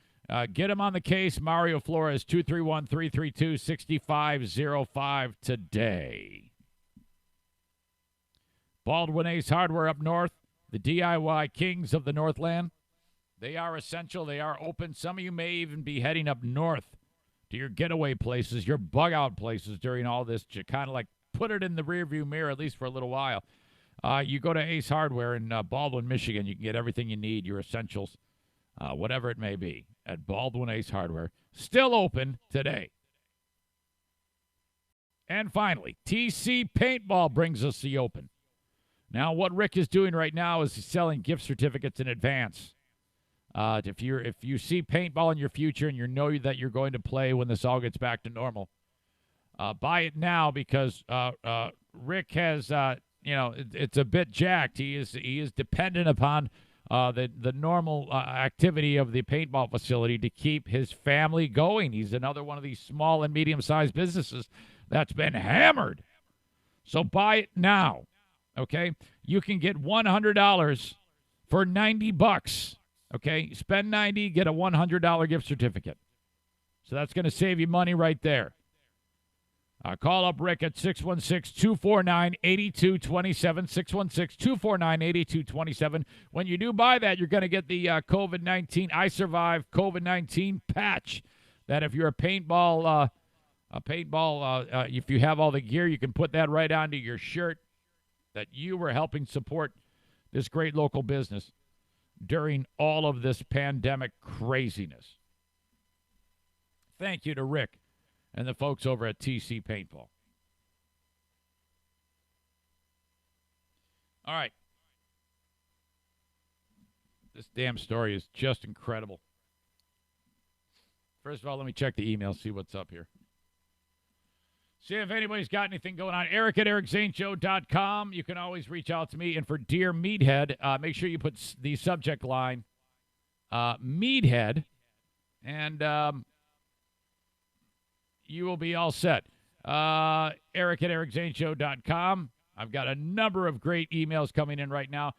Get him on the case. Mario Flores, 231-332-6505 today. Baldwin Ace Hardware up north, the DIY kings of the Northland. They are essential. They are open. Some of you may even be heading up north to your getaway places, your bug-out places during all this to kind of like put it in the rearview mirror, at least for a little while. You go to Ace Hardware in Baldwin, Michigan. You can get everything you need, your essentials, whatever it may be, at Baldwin Ace Hardware. Still open today. And finally, TC Paintball brings us the open. Now, what Rick is doing right now is he's selling gift certificates in advance. If you see paintball in your future and you know that you're going to play when this all gets back to normal, buy it now because Rick has, it's a bit jacked. He is dependent upon the normal activity of the paintball facility to keep his family going. He's another one of these small and medium-sized businesses that's been hammered. So buy it now, okay? You can get $100 for $90. Okay, spend $90, get a $100 gift certificate. So that's going to save you money right there. Call up Rick at 616-249-8227, 616-249-8227. When you do buy that, you're going to get the COVID-19 I Survived COVID-19 patch. That if you're a paintball, if you have all the gear, you can put that right onto your shirt that you were helping support this great local business during all of this pandemic craziness. Thank you to Rick and the folks over at TC Paintball. All right. This damn story is just incredible. First of all, let me check the email, see what's up here. See if anybody's got anything going on. Eric at ericzaneshow.com. You can always reach out to me. And for Dear Meathead, make sure you put the subject line, Meathead, and you will be all set. Eric at ericzaneshow.com. I've got a number of great emails coming in right now.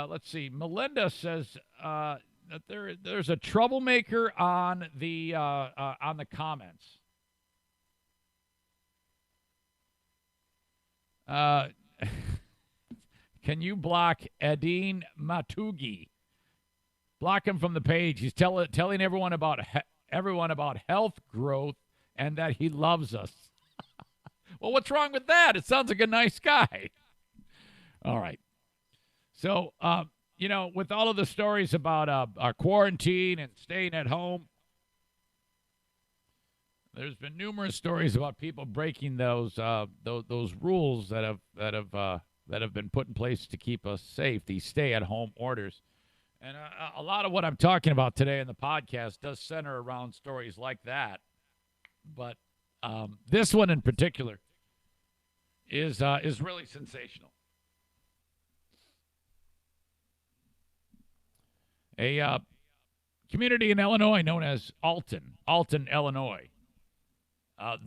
Let's see. Melinda says that there's a troublemaker on the comments. Can you block Edine Matugi? Block him from the page. He's telling everyone about health growth and that he loves us. Well, what's wrong with that? It sounds like a nice guy. All right. So, with all of the stories about our quarantine and staying at home, there's been numerous stories about people breaking those rules that have been put in place to keep us safe. These stay-at-home orders, and a lot of what I'm talking about today in the podcast does center around stories like that. But this one in particular is really sensational. A community in Illinois known as Alton, Illinois.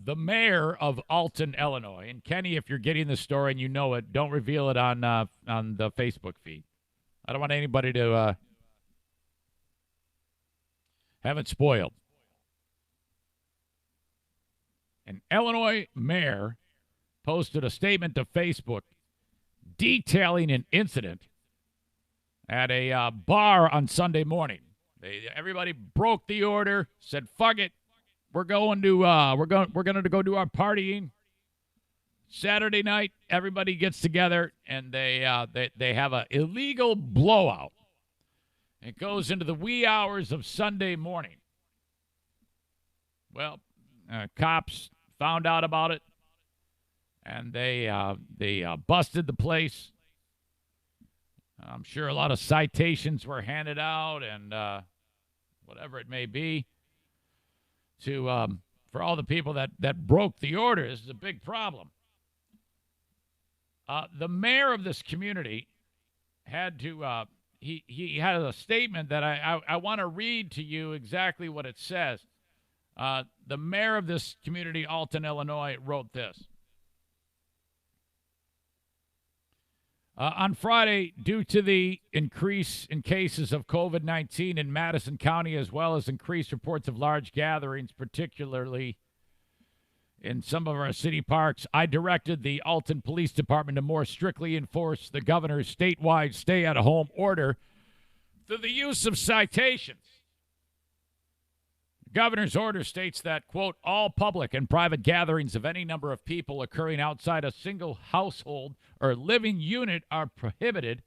The mayor of Alton, Illinois, and Kenny, if you're getting the story and you know it, don't reveal it on the Facebook feed. I don't want anybody to have it spoiled. An Illinois mayor posted a statement to Facebook detailing an incident at a bar on Sunday morning. Everybody broke the order, said, "Fuck it, we're going to go do our partying." Saturday night, everybody gets together and they have an illegal blowout. It goes into the wee hours of Sunday morning. Well, cops found out about it, and they busted the place. I'm sure a lot of citations were handed out, and whatever it may be, to for all the people that broke the order. This is a big problem. The mayor of this community had to he had a statement that I want to read to you exactly what it says. The mayor of this community, Alton, Illinois, wrote this. On Friday, due to the increase in cases of COVID-19 in Madison County, as well as increased reports of large gatherings, particularly in some of our city parks, I directed the Alton Police Department to more strictly enforce the governor's statewide stay-at-home order through the use of citations. The governor's order states that, quote, all public and private gatherings of any number of people occurring outside a single household or living unit are prohibited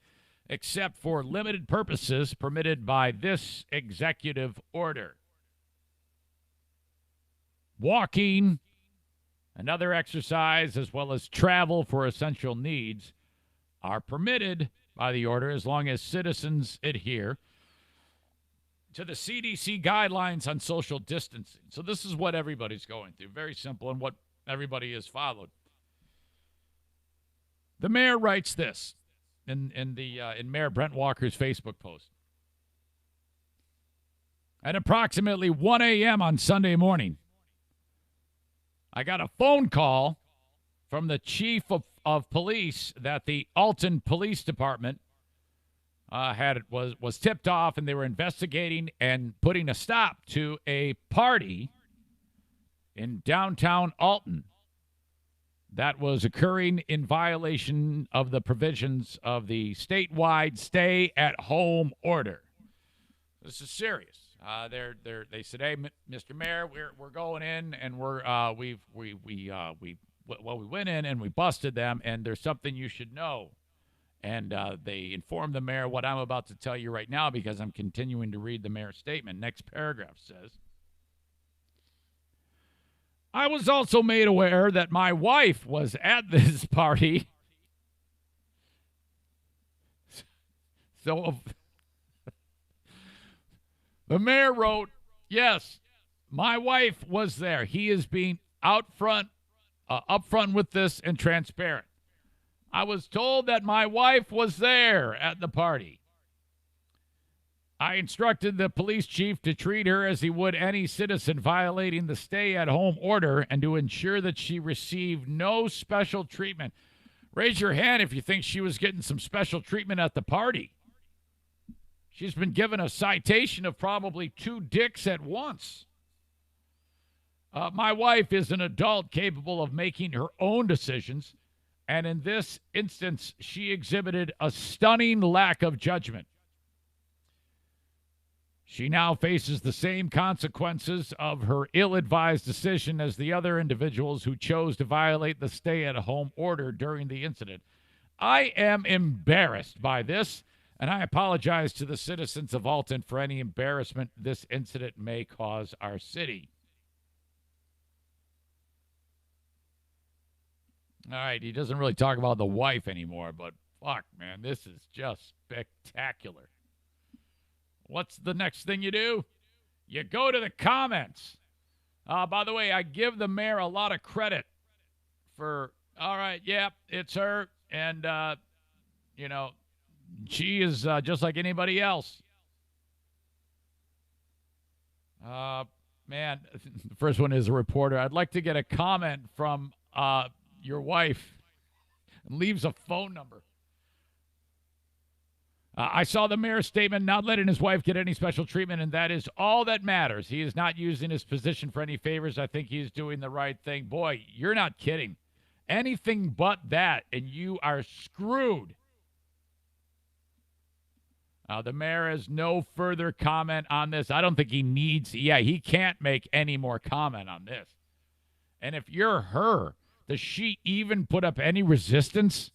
except for limited purposes permitted by this executive order. Walking and other exercise, as well as travel for essential needs, are permitted by the order as long as citizens adhere to the CDC guidelines on social distancing. So this is what everybody's going through. Very simple, and what everybody has followed. The mayor writes this in Mayor Brent Walker's Facebook post. At approximately 1 a.m. on Sunday morning, I got a phone call from the chief of police that the Alton Police Department was tipped off, and they were investigating and putting a stop to a party in downtown Alton that was occurring in violation of the provisions of the statewide stay-at-home order. This is serious. They said, "Hey, Mr. Mayor, we're going in, and we went in and we busted them, and there's something you should know." And they informed the mayor what I'm about to tell you right now because I'm continuing to read the mayor's statement. Next paragraph says, I was also made aware that my wife was at this party. So the mayor wrote, yes, my wife was there. He is being upfront with this and transparent. I was told that my wife was there at the party. I instructed the police chief to treat her as he would any citizen violating the stay-at-home order and to ensure that she received no special treatment. Raise your hand if you think she was getting some special treatment at the party. She's been given a citation of probably 2 dicks at once. My wife is an adult capable of making her own decisions, and in this instance, she exhibited a stunning lack of judgment. She now faces the same consequences of her ill-advised decision as the other individuals who chose to violate the stay-at-home order during the incident. I am embarrassed by this, and I apologize to the citizens of Alton for any embarrassment this incident may cause our city. All right, he doesn't really talk about the wife anymore, but fuck, man, this is just spectacular. What's the next thing you do? You go to the comments. By the way, I give the mayor a lot of credit for, all right, yeah, it's her, and, she is just like anybody else. Man, the first one is a reporter. I'd like to get a comment from your wife, and leaves a phone number. I saw the mayor's statement not letting his wife get any special treatment, and that is all that matters. He is not using his position for any favors. I think he's doing the right thing. Boy, you're not kidding. Anything but that, and you are screwed. The mayor has no further comment on this. I don't think he needs, he can't make any more comment on this. And if you're her, does she even put up any resistance?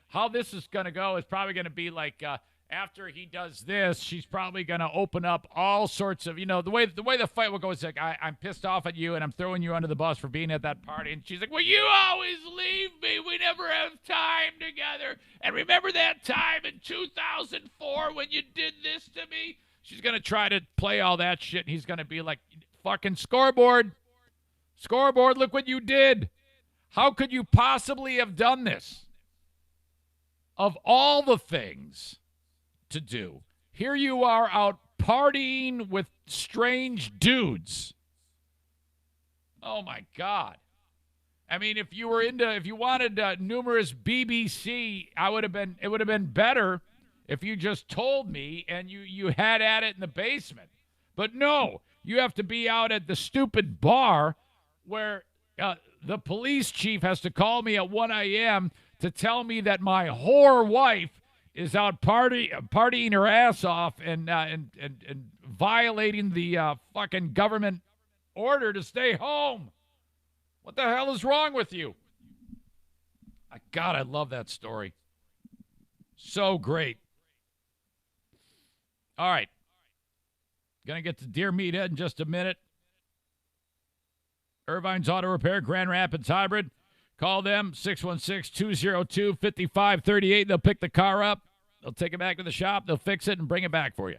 How this is going to go is probably going to be like after he does this, she's probably going to open up all sorts of, the way the fight will go is like, I'm pissed off at you and I'm throwing you under the bus for being at that party. And she's like, well, you always leave me. We never have time together. And remember that time in 2004 when you did this to me? She's going to try to play all that shit. And he's going to be like, fucking scoreboard, look what you did. How could you possibly have done this? Of all the things to do, here you are out partying with strange dudes. Oh my God. I mean, if you wanted numerous BBC, it would have been better if you just told me and you had at it in the basement. But no, you have to be out at the stupid bar where the police chief has to call me at 1 a.m. to tell me that my whore wife is out partying her ass off and violating the fucking government order to stay home. What the hell is wrong with you? God, I love that story. So great. All right. Gonna get to Dear Meathead in just a minute. Irvine's Auto Repair, Grand Rapids Hybrid. Call them, 616-202-5538. They'll pick the car up. They'll take it back to the shop. They'll fix it and bring it back for you.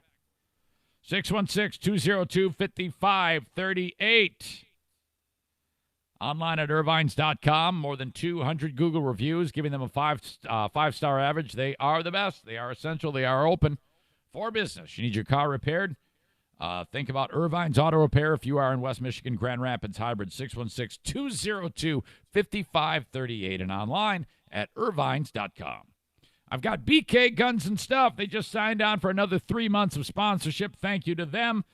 616-202-5538. Online at irvines.com. More than 200 Google reviews, giving them a five-star average. They are the best. They are essential. They are open for business. You need your car repaired? Think about Irvine's Auto Repair if you are in West Michigan, Grand Rapids Hybrid, 616-202-5538, and online at irvines.com. I've got BK Guns and Stuff. They just signed on for another 3 months of sponsorship. Thank you to them.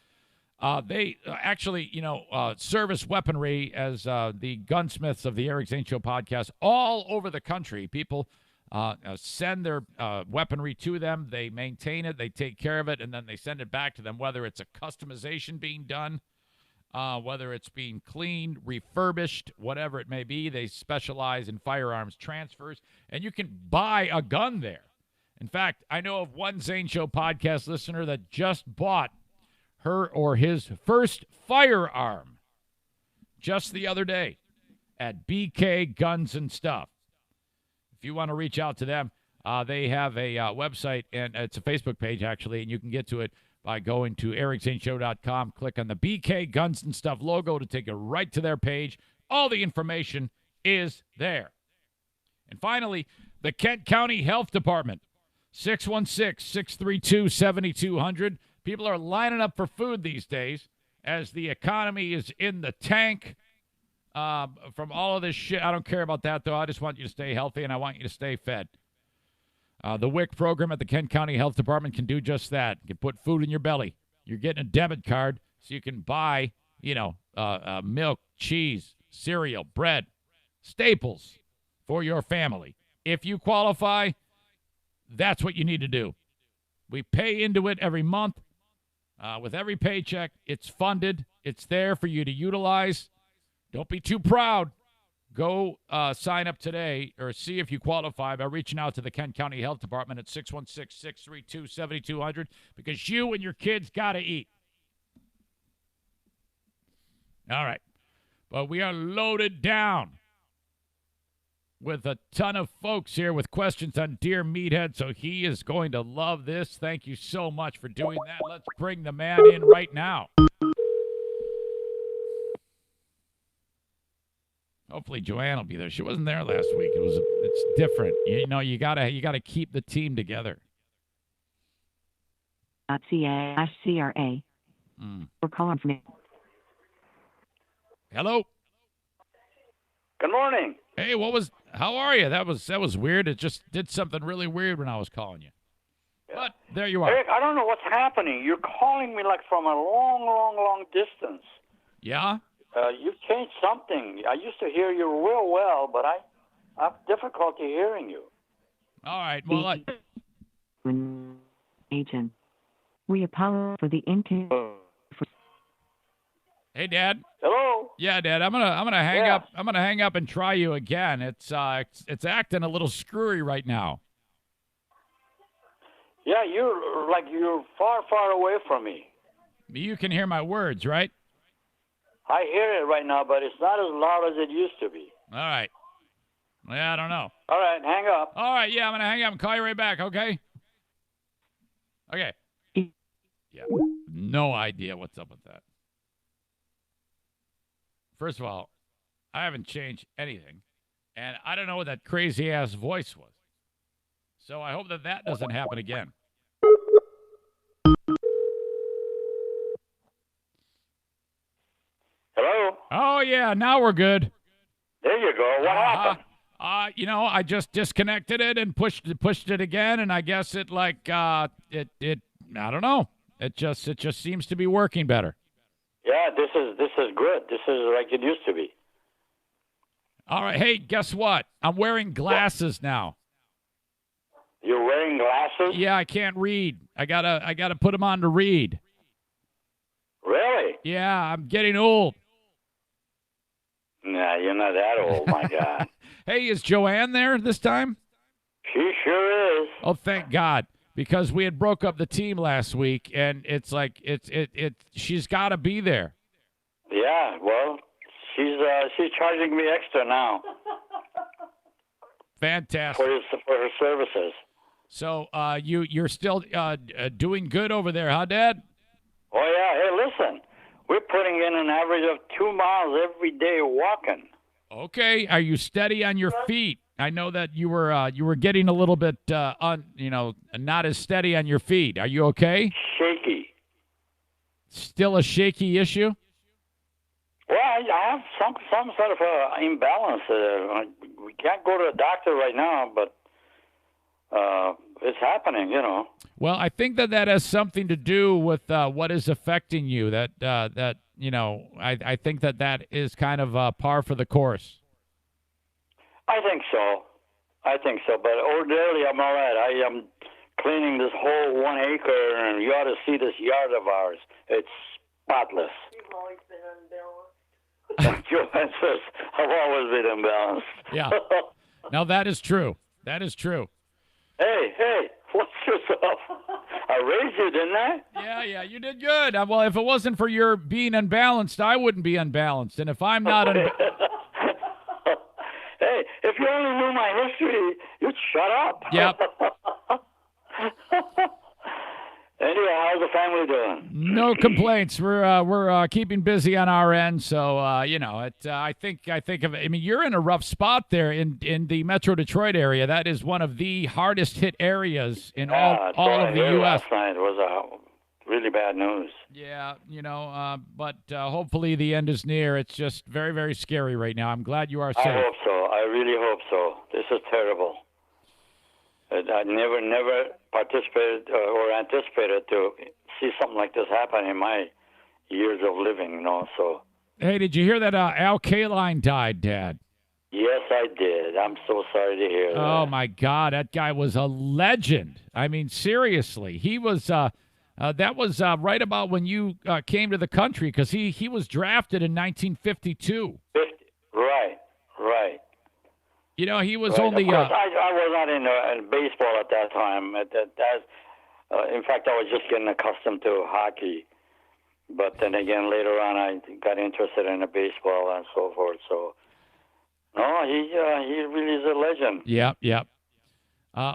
They actually, service weaponry as the gunsmiths of the Eric Zane Show podcast all over the country. People send their weaponry to them. They maintain it. They take care of it, and then they send it back to them, whether it's a customization being done whether it's being cleaned, refurbished, whatever it may be. They specialize in firearms transfers, and you can buy a gun there. In fact, I know of one Zane Show podcast listener that just bought her or his first firearm just the other day at BK Guns and Stuff. If you want to reach out to them, they have a website, and it's a Facebook page, actually, and you can get to it by going to ericzaneshow.com. Click on the BK Guns and Stuff logo to take you right to their page. All the information is there. And finally, the Kent County Health Department, 616-632-7200. People are lining up for food these days as the economy is in the tank from all of this shit. I don't care about that, though. I just want you to stay healthy, and I want you to stay fed. The WIC program at the Kent County Health Department can do just that. You can put food in your belly. You're getting a debit card so you can buy, milk, cheese, cereal, bread, staples for your family. If you qualify, that's what you need to do. We pay into it every month. With every paycheck, it's funded. It's there for you to utilize. Don't be too proud. Go sign up today or see if you qualify by reaching out to the Kent County Health Department at 616-632-7200 because you and your kids got to eat. All right. But we are loaded down with a ton of folks here with questions on Dear Meathead, so he is going to love this. Thank you so much for doing that. Let's bring the man in right now. Hopefully Joanne will be there. She wasn't there last week. It's different. You gotta keep the team together. .ca/CRA. We're calling from. Hello. Good morning. Hey, how are you? That was weird. It just did something really weird when I was calling you. But there you are. Eric, I don't know what's happening. You're calling me like from a long, long, long distance. Yeah? You've changed something. I used to hear you real well, but I have difficulty hearing you. All right. Well, Agent. We apologize for the inconvenience. Hey, Dad. Hello. Yeah, Dad. I'm gonna hang up. I'm gonna hang up and try you again. It's acting a little screwy right now. Yeah, you're far, far away from me. You can hear my words, right? I hear it right now, but it's not as loud as it used to be. All right. Yeah, I don't know. All right, hang up. All right, yeah, I'm gonna hang up and call you right back. Okay. Okay. Yeah. No idea what's up with that. First of all, I haven't changed anything, and I don't know what that crazy-ass voice was. So I hope that doesn't happen again. Hello? Oh, yeah, now we're good. There you go. What happened? I just disconnected it and pushed it again, and I guess it I don't know. It just seems to be working better. Yeah, this is good. This is like it used to be. All right. Hey, guess what? I'm wearing glasses now. You're wearing glasses? Yeah, I can't read. I gotta put them on to read. Really? Yeah, I'm getting old. Nah, you're not that old, my God. Hey, is Joanne there this time? She sure is. Oh, thank God. Because we had broke up the team last week, and it's like she's got to be there. Yeah, well, she's charging me extra now. Fantastic. For her services. So you're still doing good over there, huh, Dad? Oh yeah. Hey, listen, we're putting in an average of 2 miles every day walking. Okay. Are you steady on your feet? I know that you were getting a little bit not as steady on your feet. Are you okay? Shaky. Still a shaky issue? Well, I have some sort of imbalance. We can't go to the doctor right now, but it's happening, Well, I think that has something to do with what is affecting you. I think that is kind of par for the course. I think so. But ordinarily, I'm all right. I am cleaning this whole 1 acre, and you ought to see this yard of ours. It's spotless. You've always been unbalanced. Your answers have always been imbalanced. Yeah. Now, that is true. That is true. Hey, watch yourself. I raised you, didn't I? Yeah, you did good. Well, if it wasn't for your being unbalanced, I wouldn't be unbalanced. And if I'm not Hey, if you only knew my history, you'd shut up. Yep. Anyway, how's the family doing? No complaints. We're keeping busy on our end, so I think of it. I mean, you're in a rough spot there in the Metro Detroit area. That is one of the hardest hit areas in all of the U.S. Last night was really bad news. Yeah, but hopefully the end is near. It's just very, very scary right now. I'm glad you are safe. I hope so. I really hope so. This is terrible. I never participated or anticipated to see something like this happen in my years of living, so. Hey, did you hear that Al Kaline died, Dad? Yes, I did. I'm so sorry to hear that. Oh, my God. That guy was a legend. I mean, seriously. He was that was right about when you came to the country, because he was drafted in 1952. Right. He was right. only. Of course, I was not in baseball at that time. In fact, I was just getting accustomed to hockey. But then again, later on, I got interested in the baseball and so forth. So, no, he really is a legend. Yep.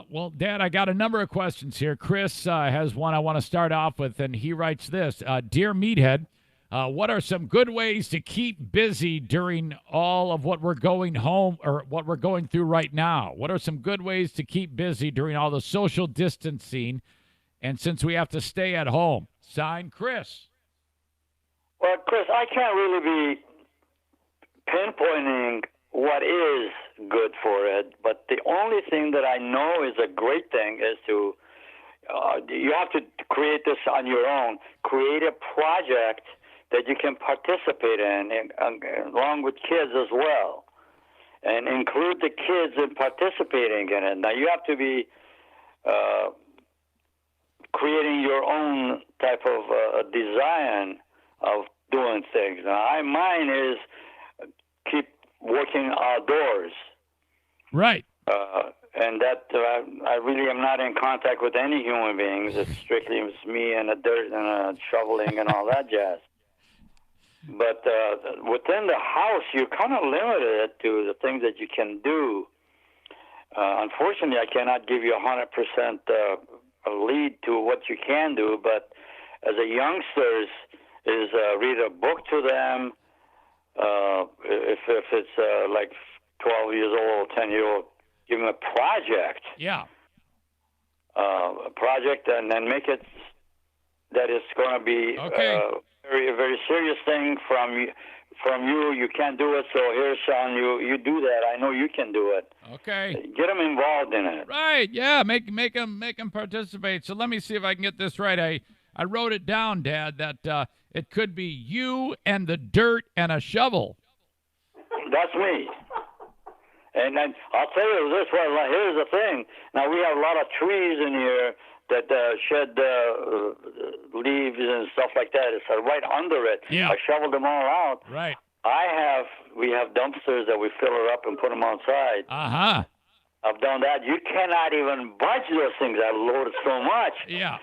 Well, Dad, I got a number of questions here. Chris has one I want to start off with, and he writes this. Dear Meathead, what are some good ways to keep busy during all of what we're going through right now? What are some good ways to keep busy during all the social distancing, and since we have to stay at home? Signed, Chris. Well, Chris, I can't really be pinpointing what is good for it, but the only thing that I know is a great thing is to you have to create this on your own. Create a project that you can participate in along with kids as well, and include the kids in participating in it. Now, you have to be creating your own type of design of doing things. Now, mine is keep working outdoors. Right. And that I really am not in contact with any human beings. It's strictly me and the dirt and shoveling and all that jazz. But within the house, you're kind of limited to the things that you can do. Unfortunately, I cannot give you 100% a lead to what you can do. But as a youngsters, is read a book to them. If it's like 12 years old, 10-year-old, give them a project. Yeah. A project, and then make it that it's going to be a very serious thing from you. You can't do it, so here's son, you do that. I know you can do it. Okay. Get them involved in it. Right. Yeah. Make them participate. So let me see if I can get this right. I wrote it down, Dad, that it could be you and the dirt and a shovel. That's me. And then I'll tell you this way. Here's the thing. Now, we have a lot of trees in here that shed leaves and stuff like that. It's right under it. Yeah. I shoveled them all out. Right. We have dumpsters that we fill her up and put them outside. Uh-huh. I've done that. You cannot even budge those things. I've loaded so much. Yeah.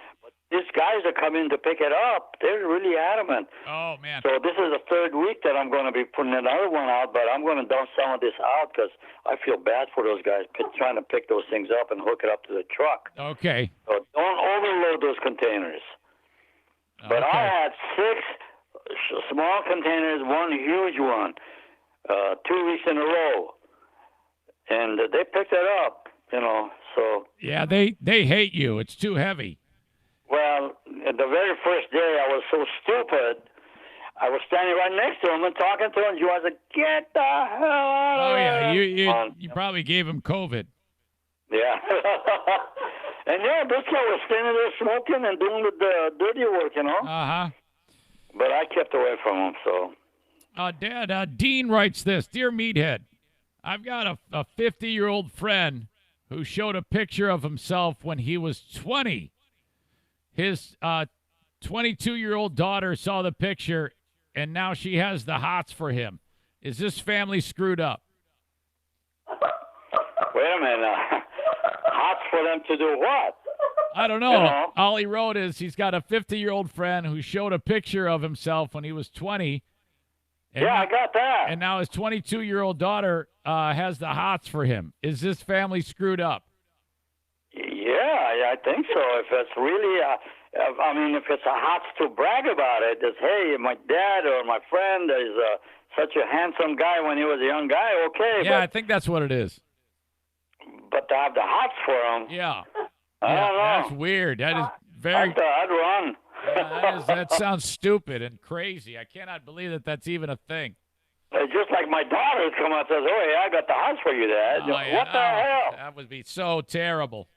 These guys that come in to pick it up, they're really adamant. Oh, man. So this is the third week that I'm going to be putting another one out, but I'm going to dump some of this out because I feel bad for those guys trying to pick those things up and hook it up to the truck. Okay. So don't overload those containers. But I had 6 small containers, 1 huge one, 2 weeks in a row. And they picked it up, so. Yeah, they hate you. It's too heavy. Well, the very first day, I was so stupid. I was standing right next to him and talking to him. And I was like, "Get the hell out of here!" Oh yeah, you probably gave him COVID. Yeah, and this guy was standing there smoking and doing the dirty work, But I kept away from him. So, Dad, Dean writes this: Dear Meathead, I've got a 50-year-old friend who showed a picture of himself when he was 20. His 22-year-old daughter saw the picture, and now she has the hots for him. Is this family screwed up? Wait a minute. Hots for them to do what? I don't know. You know? All he wrote is he's got a 50-year-old friend who showed a picture of himself when he was 20. And Yeah, I got that. And now his 22-year-old daughter has the hots for him. Is this family screwed up? Yeah, I think so. If it's really, if it's a hots to brag about it, it's, hey, my dad or my friend is such a handsome guy when he was a young guy, okay. Yeah, I think that's what it is. But to have the hots for him, Yeah. I don't know. That's weird. That is very. I'd run. Yeah, that sounds stupid and crazy. I cannot believe that that's even a thing. It's just like my daughter come out and says, oh, yeah, I got the hots for you, Dad. Oh, yeah. What the hell? That would be so terrible.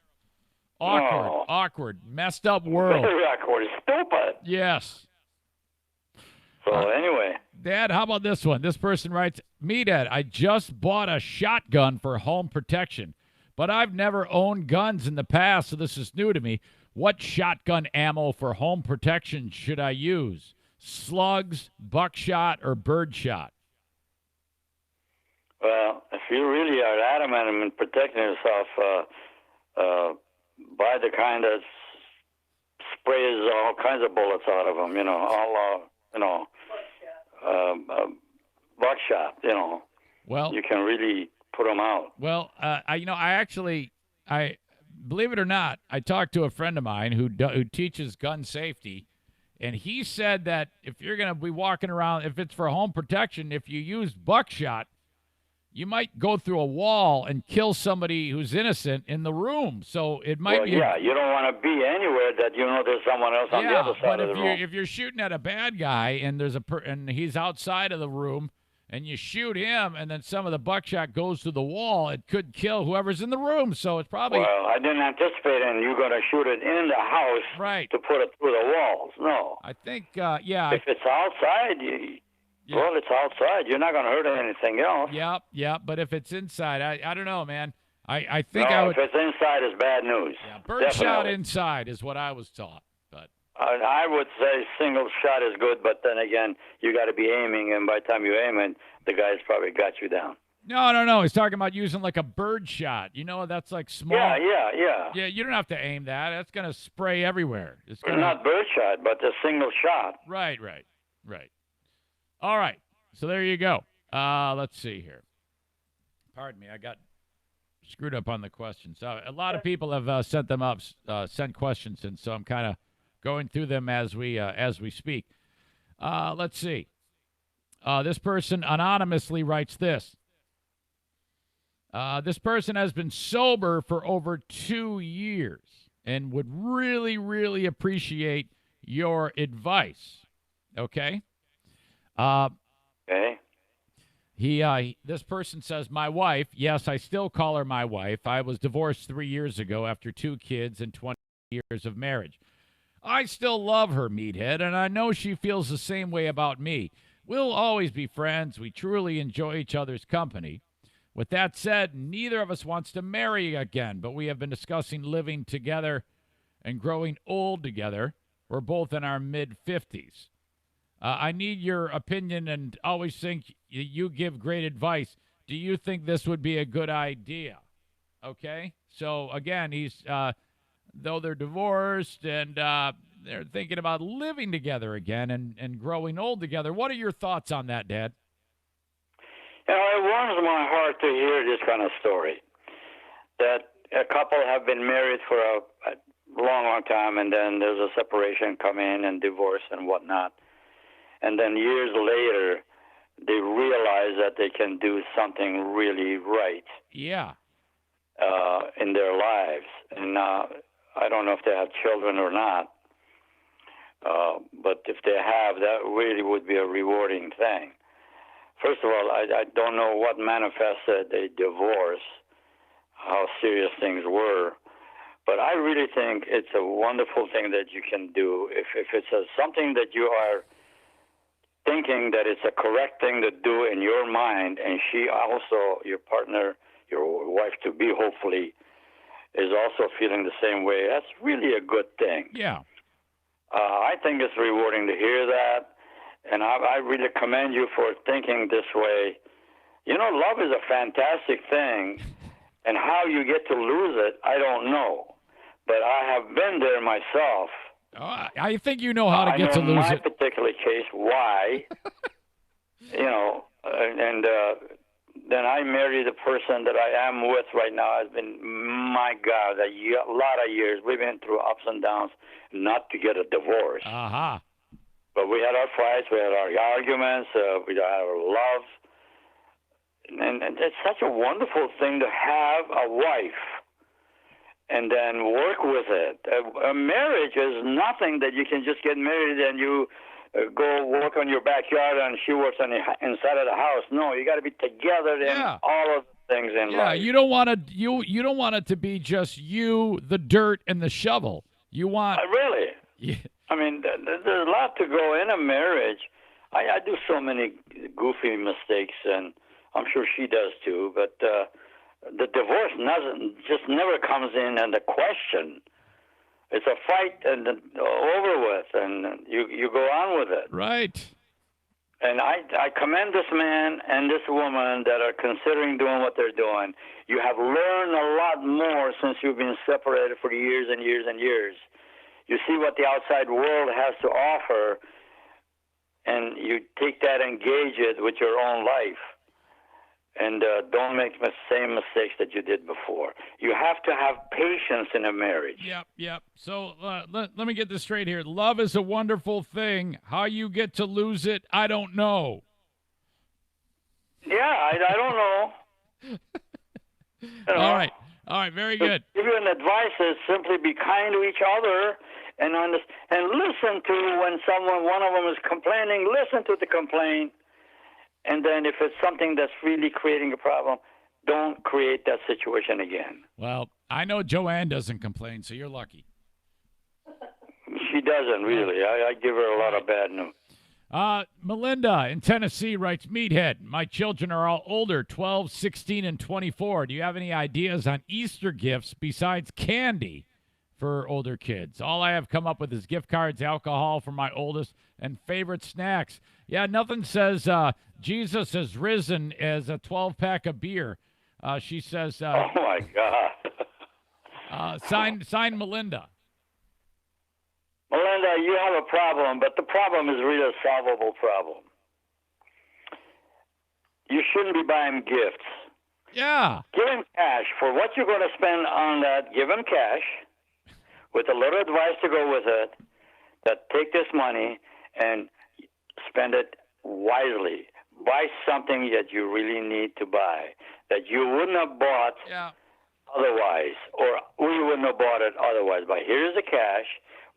No. Awkward, messed up world. Very awkward. Stupid. Yes. So anyway. Dad, how about this one? This person writes, Meathead, I just bought a shotgun for home protection, but I've never owned guns in the past, so this is new to me. What shotgun ammo for home protection should I use? Slugs, buckshot, or birdshot? Well, if you really are adamant in protecting yourself, buy the kind that sprays all kinds of bullets out of them, buckshot, Well, you can really put them out. Well, I believe it or not, I talked to a friend of mine who teaches gun safety, and he said that if you're going to be walking around, if it's for home protection, if you use buckshot, you might go through a wall and kill somebody who's innocent in the room. So it might be. Yeah, you don't want to be anywhere that there's someone else on the other side of the room. But if you're shooting at a bad guy and and he's outside of the room, and you shoot him, and then some of the buckshot goes through the wall, it could kill whoever's in the room. So it's probably. Well, I didn't anticipate you're going to shoot it in the house right to put it through the walls. No. I think, If it's outside, well, it's outside. You're not going to hurt anything else. Yeah. But if it's inside, I don't know, man. I think no, I would. If it's inside, it's bad news. Yeah, birdshot inside is what I was taught. But I would say single shot is good, but then again, you got to be aiming, and by the time you aim it, the guy's probably got you down. No. He's talking about using like a bird shot. That's like small. Yeah. Yeah, you don't have to aim that. That's going to spray everywhere. It's not bird shot, but a single shot. Right. All right. So there you go. Let's see here. Pardon me. I got screwed up on the questions. A lot of people have sent questions in, so I'm kind of going through them as we speak. Let's see. This person anonymously writes this. This person has been sober for over 2 years and would really, really appreciate your advice. Okay? Okay. This person says, my wife, yes, I still call her my wife. I was divorced 3 years ago after 2 kids and 20 years of marriage. I still love her, Meathead, and I know she feels the same way about me. We'll always be friends. We truly enjoy each other's company. With that said, neither of us wants to marry again, but we have been discussing living together and growing old together. We're both in our mid-50s. I need your opinion and always think you give great advice. Do you think this would be a good idea? Okay? So, again, he's though they're divorced and they're thinking about living together again and growing old together. What are your thoughts on that, Dad? It warms my heart to hear this kind of story, that a couple have been married for a long time, and then there's a separation come in and divorce and whatnot. And then years later, they realize that they can do something really right. Yeah. In their lives. And I don't know if they have children or not, but if they have, that really would be a rewarding thing. First of all, I don't know what manifested a divorce, how serious things were, but I really think it's a wonderful thing that you can do. If it's something that you are thinking that it's a correct thing to do in your mind, and she also, your partner, your wife-to-be, hopefully, is also feeling the same way, that's really a good thing. Yeah. I think it's rewarding to hear that, and I really commend you for thinking this way. You know, love is a fantastic thing, and how you get to lose it, I don't know. But I have been there myself. Oh, I think you know how to get to lose in my it. particular case, why? You know, and then I married the person that I am with right now. Has been, my God, a lot of years. We've been through ups and downs, not to get a divorce. Uh-huh. But we had our fights, we had our arguments, we had our love. And it's such a wonderful thing to have a wife and then work with it. A marriage is nothing that you can just get married and you go work on your backyard and she works on the inside of the house. No, you got to be together in all of the things in life. You don't want to you don't want it to be just you, the dirt, and the shovel. You want really. Yeah. I mean, there's a lot to go in a marriage. I do so many goofy mistakes, and I'm sure she does too. But the divorce just never comes in the question. It's a fight and over with, and you go on with it. Right. And I commend this man and this woman that are considering doing what they're doing. You have learned a lot more since you've been separated for years and years and years. You see what the outside world has to offer, and you take that and gauge it with your own life. And don't make the same mistakes that you did before. You have to have patience in a marriage. Yep. So let me get this straight here. Love is a wonderful thing. How you get to lose it, I don't know. Yeah, I don't know. You know. All right, very good. Give you an advice is simply be kind to each other and listen to when one of them is complaining, listen to the complaint. And then if it's something that's really creating a problem, don't create that situation again. Well, I know Joanne doesn't complain, so you're lucky. She doesn't, really. I give her a lot of bad news. Melinda in Tennessee writes, Meathead, my children are all older, 12, 16, and 24. Do you have any ideas on Easter gifts besides candy for older kids? All I have come up with is gift cards, alcohol for my oldest, and favorite snacks. Yeah, nothing says Jesus has risen as a 12-pack of beer. She says... oh, my God. Sign Melinda. Melinda, you have a problem, but the problem is really a solvable problem. You shouldn't be buying gifts. Yeah. Give him cash. For what you're going to spend on that, give him cash with a little advice to go with it, that take this money and spend it wisely. Buy something that you really need to buy, that you wouldn't have bought otherwise, or we wouldn't have bought it otherwise. But here's the cash.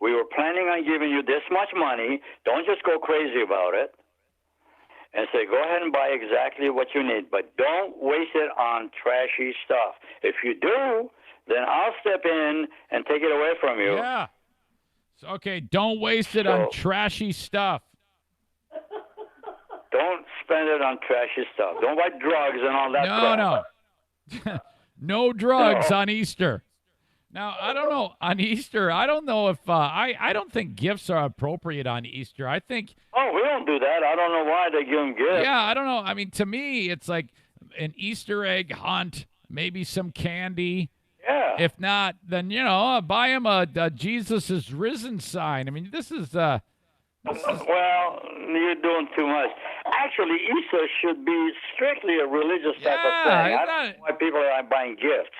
We were planning on giving you this much money. Don't just go crazy about it. And say, go ahead and buy exactly what you need, but don't waste it on trashy stuff. If you do, then I'll step in and take it away from you. Yeah. So, okay, don't waste it on trashy stuff. Don't spend it on trashy stuff. Don't buy drugs and all that stuff. No. No drugs on Easter. Now, I don't know. On Easter, I don't know if I don't think gifts are appropriate on Easter. I think... Oh, we don't do that. I don't know why they give them gifts. Yeah, I don't know. I mean, to me, it's like an Easter egg hunt, maybe some candy. Yeah. If not, then, buy him a Jesus is risen sign. I mean, this is... Well, you're doing too much. Actually, Easter should be strictly a religious type of thing. I don't know why people are buying gifts.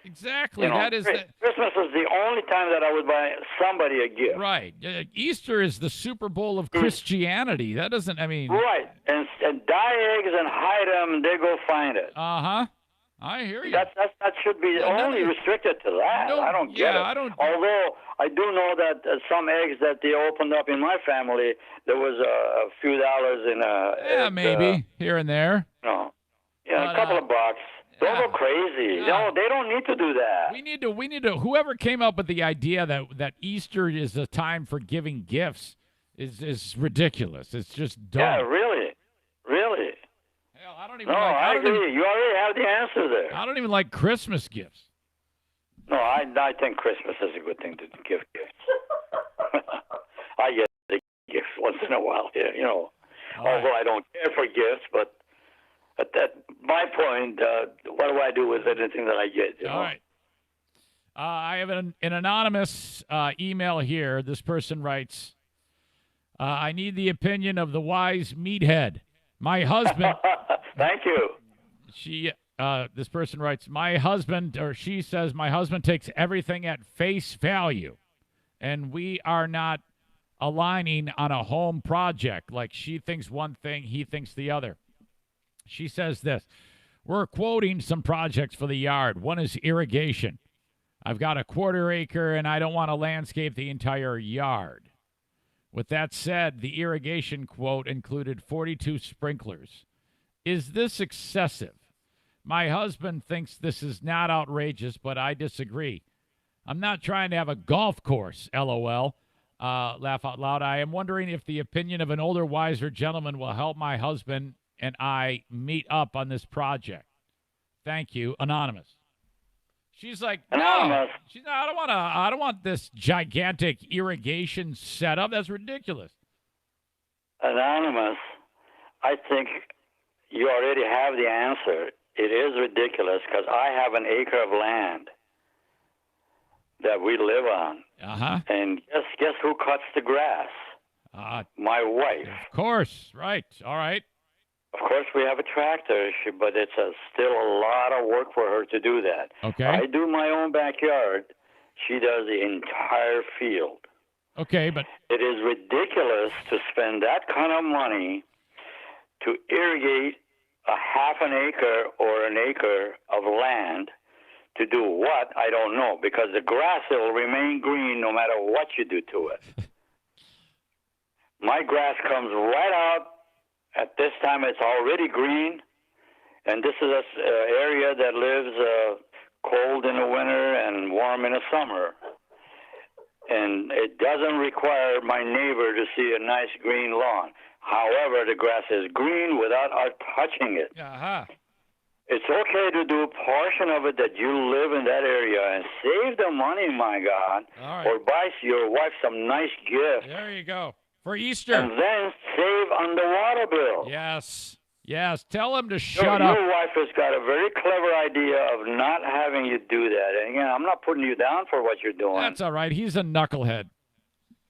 Exactly. That is Christmas is the only time that I would buy somebody a gift. Right. Easter is the Super Bowl of Christianity. That doesn't, I mean... Right. And dye eggs and hide them, they go find it. Uh-huh. I hear you. That should be only restricted to that. I don't get it. Although I do know that some eggs that they opened up in my family, there was a few dollars in a... maybe. Here and there. No. Yeah, a couple of bucks. Don't go crazy. No, they don't need to do that. We need to. Whoever came up with the idea that Easter is a time for giving gifts is ridiculous. It's just dumb. Yeah, really. Hell, I don't even. I agree. You already have the answer there. I don't even like Christmas gifts. No, I think Christmas is a good thing to give gifts. while here, you know. All right. Although I don't care for gifts, but at my point, what do I do with anything that I get? You know? All right. I have an anonymous email here. This person writes, I need the opinion of the wise meathead. My husband. Thank you. This person writes, my husband, or she says, my husband takes everything at face value, and we are not aligning on a home project. Like she thinks one thing, he thinks the other. She says this, we're quoting some projects for the yard. One is irrigation. I've got a 1/4 acre, and I don't want to landscape the entire yard. With that said, the irrigation quote included 42 sprinklers. Is this excessive? My husband thinks this is not outrageous, but I disagree. I'm not trying to have a golf course, LOL. Laugh out loud. I am wondering if the opinion of an older, wiser gentleman will help my husband and I meet up on this project. Thank you, Anonymous. She's like, Anonymous. No. She's not, I don't want this gigantic irrigation setup. That's ridiculous. Anonymous, I think you already have the answer. It is ridiculous because I have an acre of land that we live on. Uh-huh. And guess who cuts the grass? My wife. Of course. Right. All right. Of course, we have a tractor, but it's still a lot of work for her to do that. Okay. I do my own backyard. She does the entire field. Okay, but it is ridiculous to spend that kind of money to irrigate a half an acre or an acre of land to do what? I don't know, because the grass will remain green no matter what you do to it. My grass comes right out. At this time, it's already green, and this is an area that lives cold in the winter and warm in the summer. And it doesn't require my neighbor to see a nice green lawn. However, the grass is green without us touching it. uh-huh. It's okay to do a portion of it that you live in that area and save the money, my God, All right. or buy your wife some nice gift. There you go. For Easter. And then save on the water bill. Yes. Yes. Tell him to shut up. Your wife has got a very clever idea of not having you do that. And again, I'm not putting you down for what you're doing. That's all right. He's a knucklehead.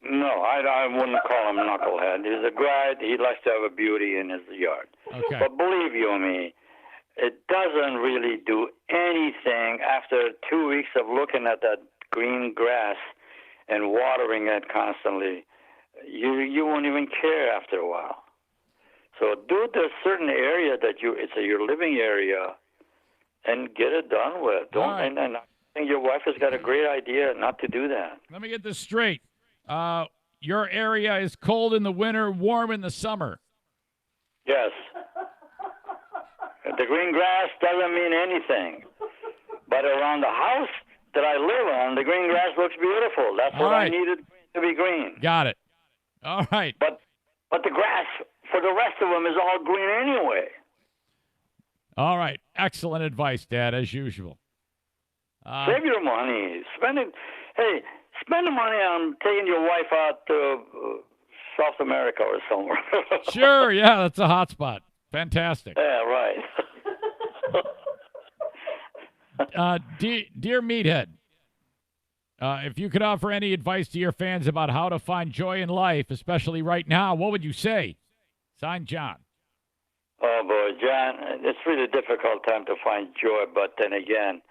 No, I wouldn't call him knucklehead. He's a guy, he likes to have a beauty in his yard. Okay. But believe you me, it doesn't really do anything after 2 weeks of looking at that green grass and watering it constantly. You won't even care after a while. So do the certain area that it's your living area, and get it done with. Don't. Right. And I think your wife has got a great idea not to do that. Let me get this straight. Your area is cold in the winter, warm in the summer. Yes. The green grass doesn't mean anything, but around the house that I live on, the green grass looks beautiful. That's All what right. I needed to be green. Got it. All right. But the grass for the rest of them is all green anyway. All right. Excellent advice, Dad, as usual. Save your money. Spend it. Hey, spend the money on taking your wife out to South America or somewhere. Sure. Yeah, that's a hot spot. Fantastic. Yeah, right. Dear Meathead, if you could offer any advice to your fans about how to find joy in life, especially right now, what would you say? Signed, John. Oh, boy, John, it's really a difficult time to find joy, but then again,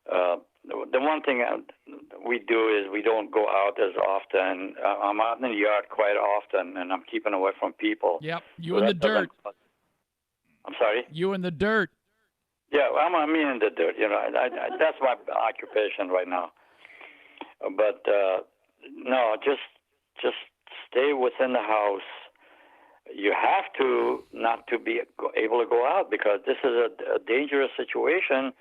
the one thing we do is we don't go out as often. I'm out in the yard quite often, and I'm keeping away from people. Yep, you in the dirt. I'm sorry? You in the dirt. Yeah, I'm in the dirt. You know, that's my occupation right now. But no, just stay within the house. You have to not to be able to go out because this is a dangerous situation.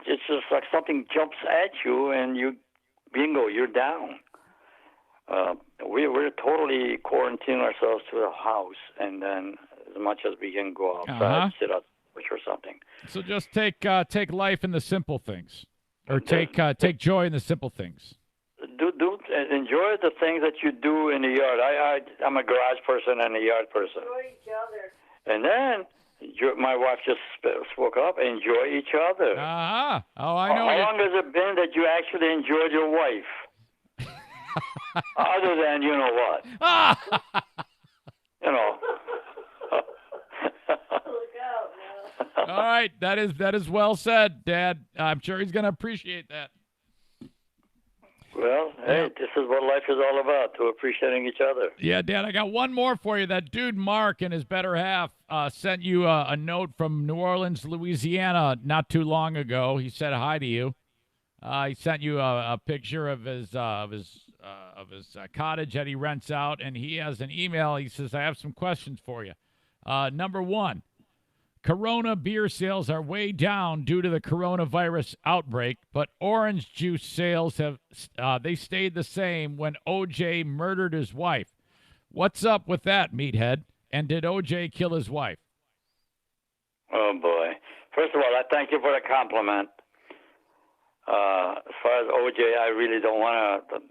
It's just like something jumps at you and bingo, you're down. We're totally quarantining ourselves to the house, and then as much as we can go outside, sit out or something. So just take life in the simple things, or take joy in the simple things. enjoy the things that you do in the yard. I'm a garage person and a yard person. Enjoy each other. And then my wife just spoke up. Enjoy each other. Uh-huh. Oh, I know. How long has it been that you actually enjoyed your wife? Other than you know what? You know. Look out now. All right, that is well said, Dad. I'm sure he's going to appreciate that. Well, hey, this is what life is all about, to appreciating each other. Yeah, Dad, I got one more for you. That dude Mark and his better half sent you a note from New Orleans, Louisiana, not too long ago. He said hi to you. He sent you a picture of his cottage that he rents out, and he has an email. He says, I have some questions for you. Number one, Corona beer sales are way down due to the coronavirus outbreak, but orange juice sales have they stayed the same when OJ murdered his wife. What's up with that, Meathead? And did OJ kill his wife? Oh, boy. First of all, I thank you for the compliment. As far as OJ, I really don't want to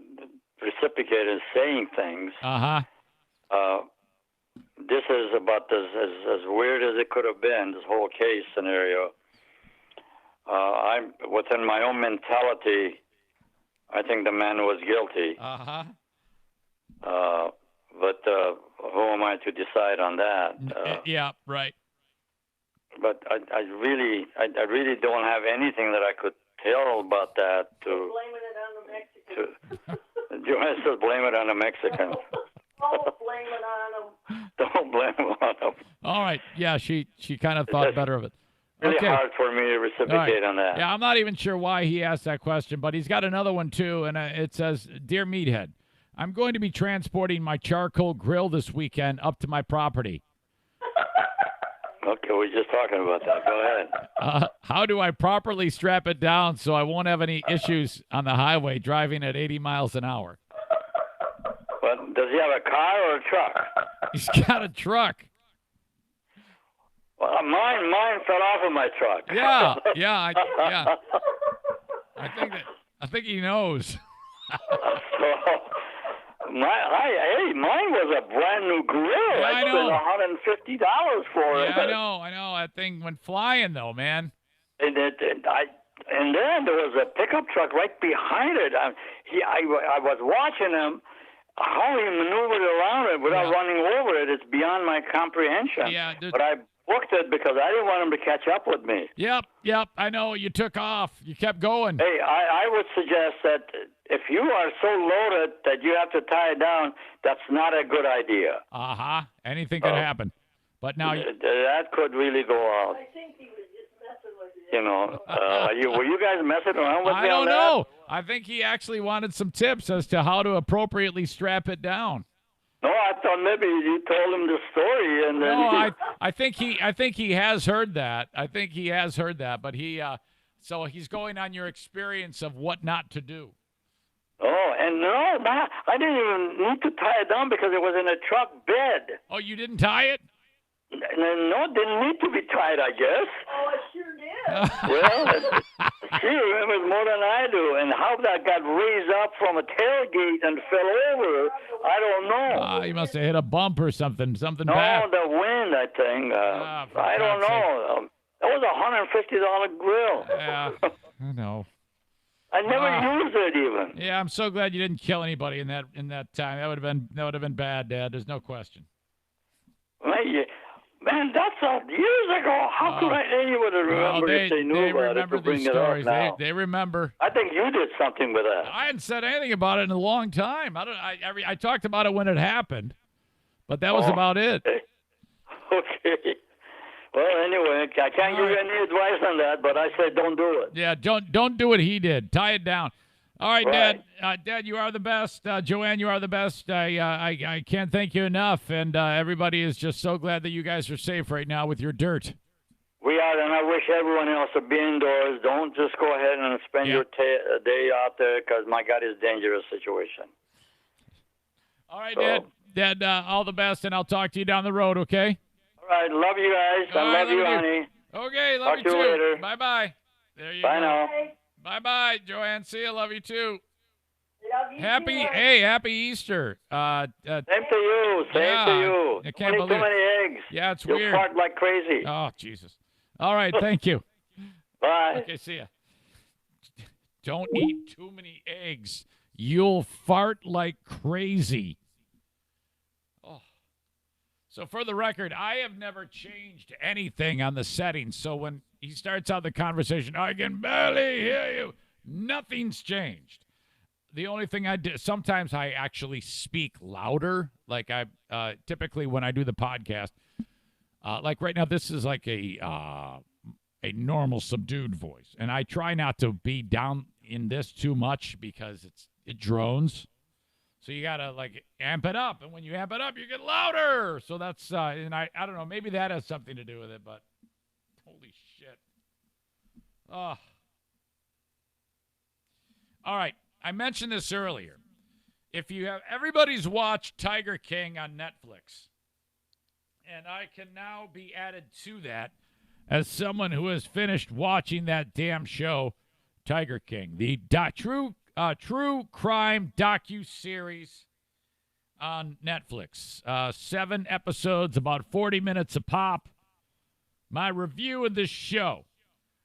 reciprocate in saying things. Uh-huh. This is about as weird as it could have been, this whole case scenario. I'm within my own mentality, I think the man was guilty. Uh-huh. But who am I to decide on that? Yeah, right. But I really don't have anything that I could tell about that. Blaming it on the Mexicans. Joanne says blame it on the Mexicans. Don't blame it on them. Don't blame it on them. All right. Yeah, she kind of thought better of it. Really Okay. hard for me to reciprocate on that. Yeah, I'm not even sure why he asked that question, but he's got another one too, and it says, Dear Meathead, I'm going to be transporting my charcoal grill this weekend up to my property. Okay, we're just talking about that. Go ahead. How do I properly strap it down so I won't have any issues on the highway driving at 80 miles an hour? But does he have a car or a truck? He's got a truck. Well, mine fell off of my truck. Yeah. I think he knows. Mine was a brand new grill. Yeah, I spent $150 for it. Yeah, I know. That thing went flying though, man. And then there was a pickup truck right behind it. I was watching him. How he maneuvered around it without running over it, it's beyond my comprehension. Yeah, but I booked it because I didn't want him to catch up with me. Yep. I know. You took off. You kept going. Hey, I would suggest that if you are so loaded that you have to tie it down, that's not a good idea. Uh-huh. Anything could happen. But now that could really go out. I think he was just messing with you. You know, were you guys messing around with me? I don't on know. That? I think he actually wanted some tips as to how to appropriately strap it down. No, I thought maybe you told him the story, and then No, I think he has heard that. But so he's going on your experience of what not to do. Oh, and no, I didn't even need to tie it down because it was in a truck bed. Oh, you didn't tie it? No, it didn't need to be tied, I guess. Oh, it sure did. Well, she remembers more than I do. And how that got raised up from a tailgate and fell over, I don't know. You must have hit a bump or something No, bad. the wind, I think. I don't know. That was a $150 grill. Yeah, I know. I never used it even. Yeah, I'm so glad you didn't kill anybody in that time. That would have been bad, Dad. There's no question. Man, that's years ago. How could anyone remember if they knew about it to bring these it stories. up now? They remember. I think you did something with that. I hadn't said anything about it in a long time. I talked about it when it happened, but that was about it. Okay. Well, anyway, I can't give you any advice on that, but I said don't do it. Yeah, don't do what he did. Tie it down. All right, Dad. Dad, you are the best. Joanne, you are the best. I can't thank you enough, and everybody is just so glad that you guys are safe right now with your dirt. We are, and I wish everyone else to be indoors. Don't just go ahead and spend your day out there because, my God, it's a dangerous situation. All right, Dad, all the best, and I'll talk to you down the road, okay? All right, love you guys. I love you, honey. Okay, love Talk you to too. you later. Bye-bye. There you Bye go. now. Bye-bye, Joanne. See you. Love you too. Yeah, you too, man. Happy Easter. Same to you. Same to you. I can't Too believe many eggs. Yeah, it's You'll weird. fart like crazy. Oh, Jesus. All right, thank you. Bye. Okay, see ya. Don't eat too many eggs. You'll fart like crazy. Oh. So for the record, I have never changed anything on the settings. So when he starts out the conversation, I can barely hear you. Nothing's changed. The only thing I do, sometimes I actually speak louder. Like I typically when I do the podcast, like right now, this is like a normal subdued voice, and I try not to be down in this too much because it drones. So you gotta like amp it up, and when you amp it up, you get louder. So that's and I don't know, maybe that has something to do with it, but holy shit. Oh. All right, I mentioned this earlier. If you have everybody's watched Tiger King on Netflix, and I can now be added to that as someone who has finished watching that damn show, Tiger King, the true crime docu-series on Netflix. 7 episodes, about 40 minutes a pop. My review of this show.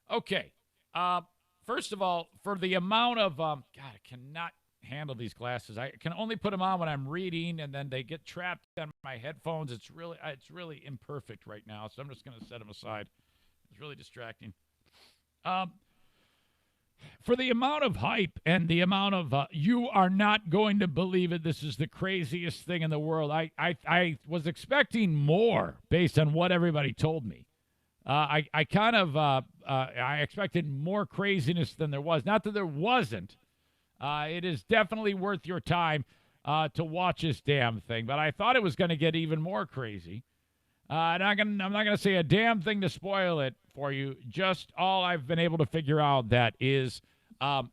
Okay. First of all, for the amount of God, I cannot handle these glasses. I can only put them on when I'm reading, and then they get trapped on my headphones. It's really imperfect right now, so I'm just going to set them aside. It's really distracting. For the amount of hype and the amount of you are not going to believe it, this is the craziest thing in the world. I was expecting more based on what everybody told me. I expected more craziness than there was. Not that there wasn't. It is definitely worth your time to watch this damn thing. But I thought it was going to get even more crazy. I'm not gonna say a damn thing to spoil it for you. Just all I've been able to figure out that is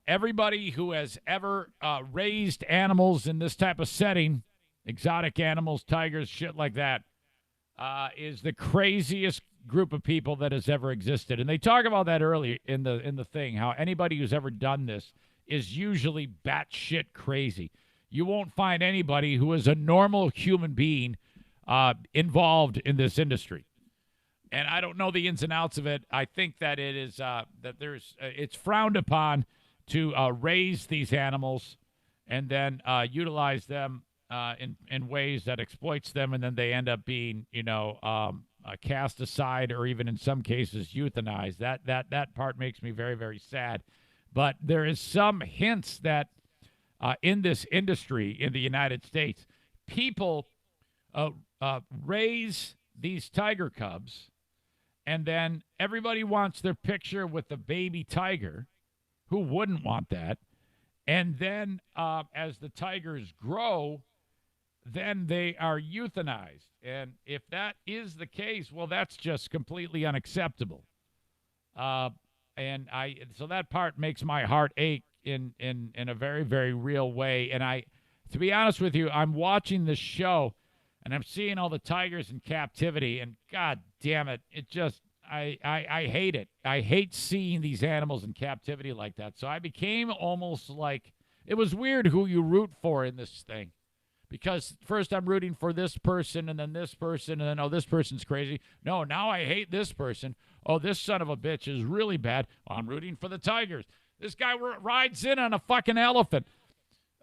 everybody who has ever raised animals in this type of setting, exotic animals, tigers, shit like that, is the craziest group of people that has ever existed. And they talk about that early in the thing, how anybody who's ever done this is usually batshit crazy. You won't find anybody who is a normal human being involved in this industry. And I don't know the ins and outs of it. I think that it is that there's it's frowned upon to raise these animals and then utilize them in ways that exploits them, and then they end up being, cast aside or even in some cases euthanized. That part makes me very, very sad. But there is some hints that in this industry in the United States, people raise these tiger cubs, and then everybody wants their picture with the baby tiger. Who wouldn't want that? And then as the tigers grow, then they are euthanized. And if that is the case, well, that's just completely unacceptable. So that part makes my heart ache in a very, very real way. And to be honest with you, I'm watching this show and I'm seeing all the tigers in captivity, and God damn it, I hate it. I hate seeing these animals in captivity like that. So I became almost like, it was weird who you root for in this thing. Because first I'm rooting for this person and then this person, and then, oh, this person's crazy. No, now I hate this person. Oh, this son of a bitch is really bad. Well, I'm rooting for the tigers. This guy rides in on a fucking elephant.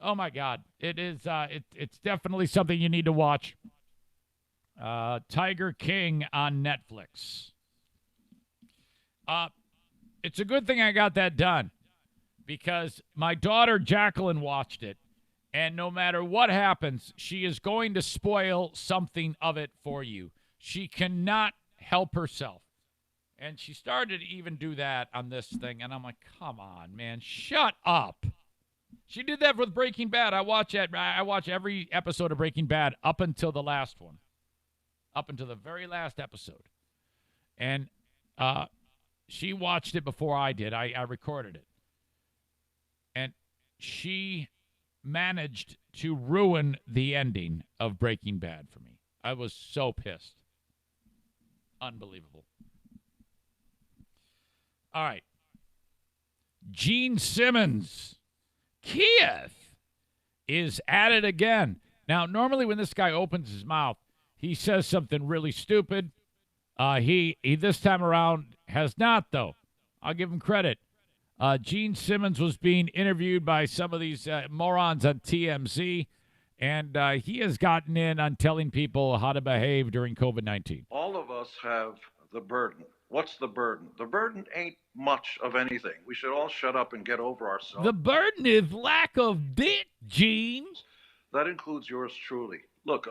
Oh, my God. It is. It's definitely something you need to watch. Tiger King on Netflix. It's a good thing I got that done because my daughter Jacqueline watched it, and no matter what happens, she is going to spoil something of it for you. She cannot help herself. And she started to even do that on this thing, and I'm like, come on, man, shut up. She did that with Breaking Bad. I watch every episode of Breaking Bad up until the last one. Up until the very last episode. And she watched it before I did. I recorded it. And she managed to ruin the ending of Breaking Bad for me. I was so pissed. Unbelievable. All right. Gene Simmons. Keith, is at it again. Now, normally when this guy opens his mouth, he says something really stupid. He this time around has not, though. I'll give him credit. Gene Simmons was being interviewed by some of these morons on TMZ, and he has gotten in on telling people how to behave during COVID-19. All of us have the burden. What's the burden? The burden ain't much of anything. We should all shut up and get over ourselves. The burden is lack of dick, Gene. That includes yours truly. Look,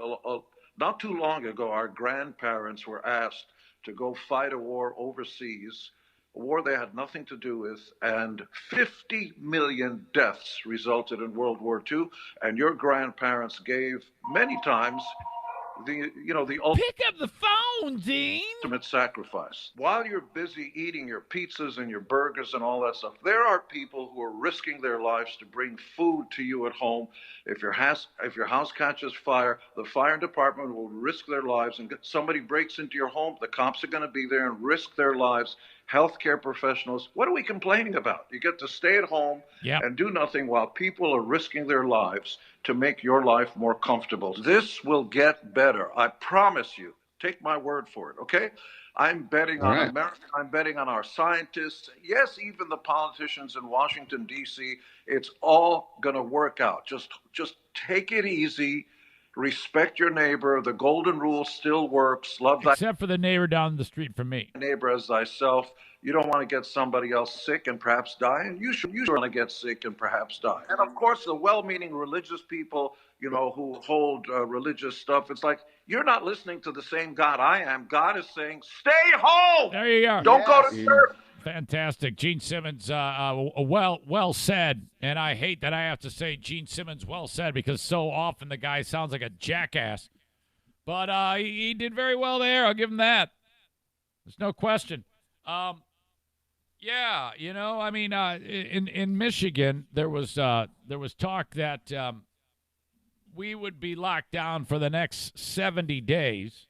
not too long ago, our grandparents were asked to go fight a war overseas, a war they had nothing to do with, and 50 million deaths resulted in World War II. And your grandparents gave many times the Pick up the phone, Dean. ultimate sacrifice. While you're busy eating your pizzas and your burgers and all that stuff, there are people who are risking their lives to bring food to you at home. If your house catches fire, the fire department will risk their lives, and somebody breaks into your home, the cops are going to be there and risk their lives. Healthcare professionals, what are we complaining about? You get to stay at home and do nothing while people are risking their lives to make your life more comfortable. This will get better. I promise you. Take my word for it, okay? I'm betting on America. I'm betting on our scientists. Yes, even the politicians in Washington, D.C. It's all going to work out. Just take it easy. Respect your neighbor. The golden rule still works. Love thy Except for the neighbor down the street from me. neighbor as thyself. You don't want to get somebody else sick and perhaps die, and you should want to get sick and perhaps die. And of course, the well-meaning religious people, who hold religious stuff, it's like, you're not listening to the same God I am. God is saying, stay home. There you are. Don't go to church. Fantastic. Gene Simmons, well said. And I hate that I have to say Gene Simmons well said, because so often the guy sounds like a jackass. But he did very well there. I'll give him that. There's no question. In Michigan, there was talk that we would be locked down for the next 70 days.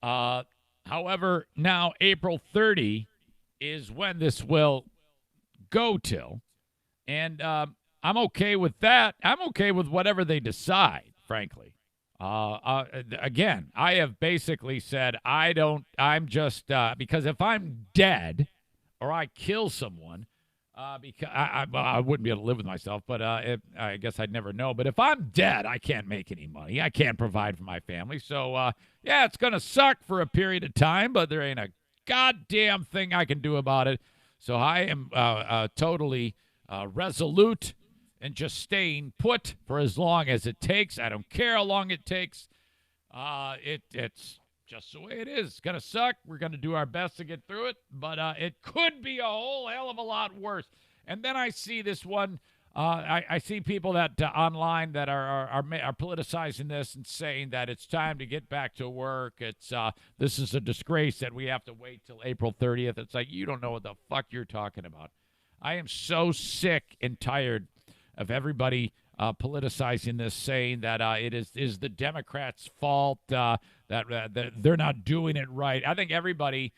However, now April 30 is when this will go till. And I'm okay with that. I'm okay with whatever they decide, frankly. Again, I have basically said because if I'm dead or I kill someone, because I wouldn't be able to live with myself, but I guess I'd never know. But if I'm dead, I can't make any money. I can't provide for my family. So, it's going to suck for a period of time, but there ain't a goddamn thing I can do about it. So I am totally resolute and just staying put for as long as it takes. I don't care how long it takes. It's just the way it is. It's going to suck. We're going to do our best to get through it, but it could be a whole hell of a lot worse. And then I see this one. I see people that online that are politicizing this and saying that it's time to get back to work. This is a disgrace that we have to wait till April 30th. It's like, you don't know what the fuck you're talking about. I am so sick and tired of everybody politicizing this, saying that it is the Democrats' fault, that they're not doing it right. I think everybody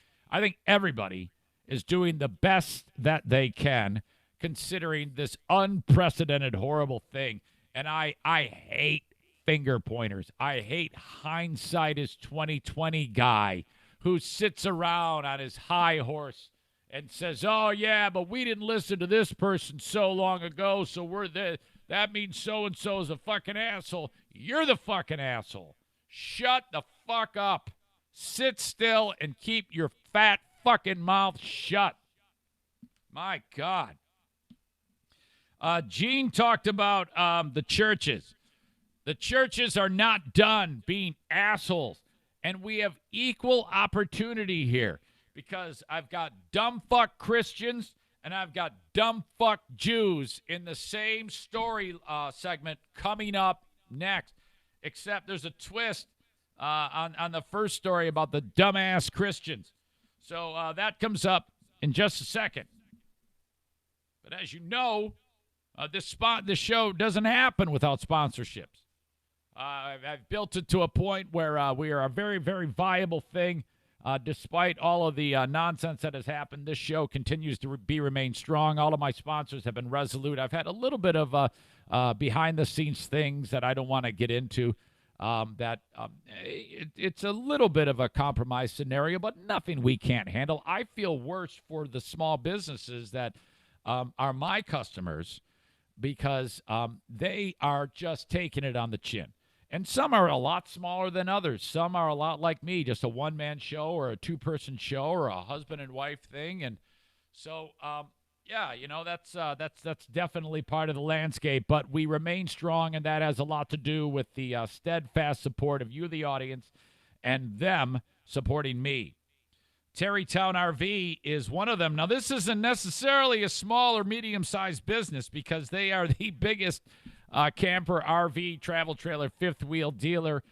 is doing the best that they can, considering this unprecedented, horrible thing. And I hate finger pointers. I hate hindsight is 2020 guy who sits around on his high horse and says, oh, yeah, but we didn't listen to this person so long ago, so that means so-and-so is a fucking asshole. You're the fucking asshole. Shut the fuck up. Sit still and keep your fat fucking mouth shut. My God. Gene talked about the churches. The churches are not done being assholes, and we have equal opportunity here. Because I've got dumb fuck Christians and I've got dumb fuck Jews in the same story segment coming up next. Except there's a twist on the first story about the dumbass Christians. So that comes up in just a second. But as you know, this show doesn't happen without sponsorships. I've built it to a point where we are a very, very viable thing. Despite all of the nonsense that has happened, this show continues to remain strong. All of my sponsors have been resolute. I've had a little bit of behind-the-scenes things that I don't want to get into. It's a little bit of a compromise scenario, but nothing we can't handle. I feel worse for the small businesses that are my customers because they are just taking it on the chin. And some are a lot smaller than others. Some are a lot like me, just a one-man show or a two-person show or a husband and wife thing. And so, that's definitely part of the landscape. But we remain strong, and that has a lot to do with the steadfast support of you, the audience, and them supporting me. Terrytown RV is one of them. Now, this isn't necessarily a small or medium-sized business because they are the biggest camper, RV, travel trailer, fifth wheel dealer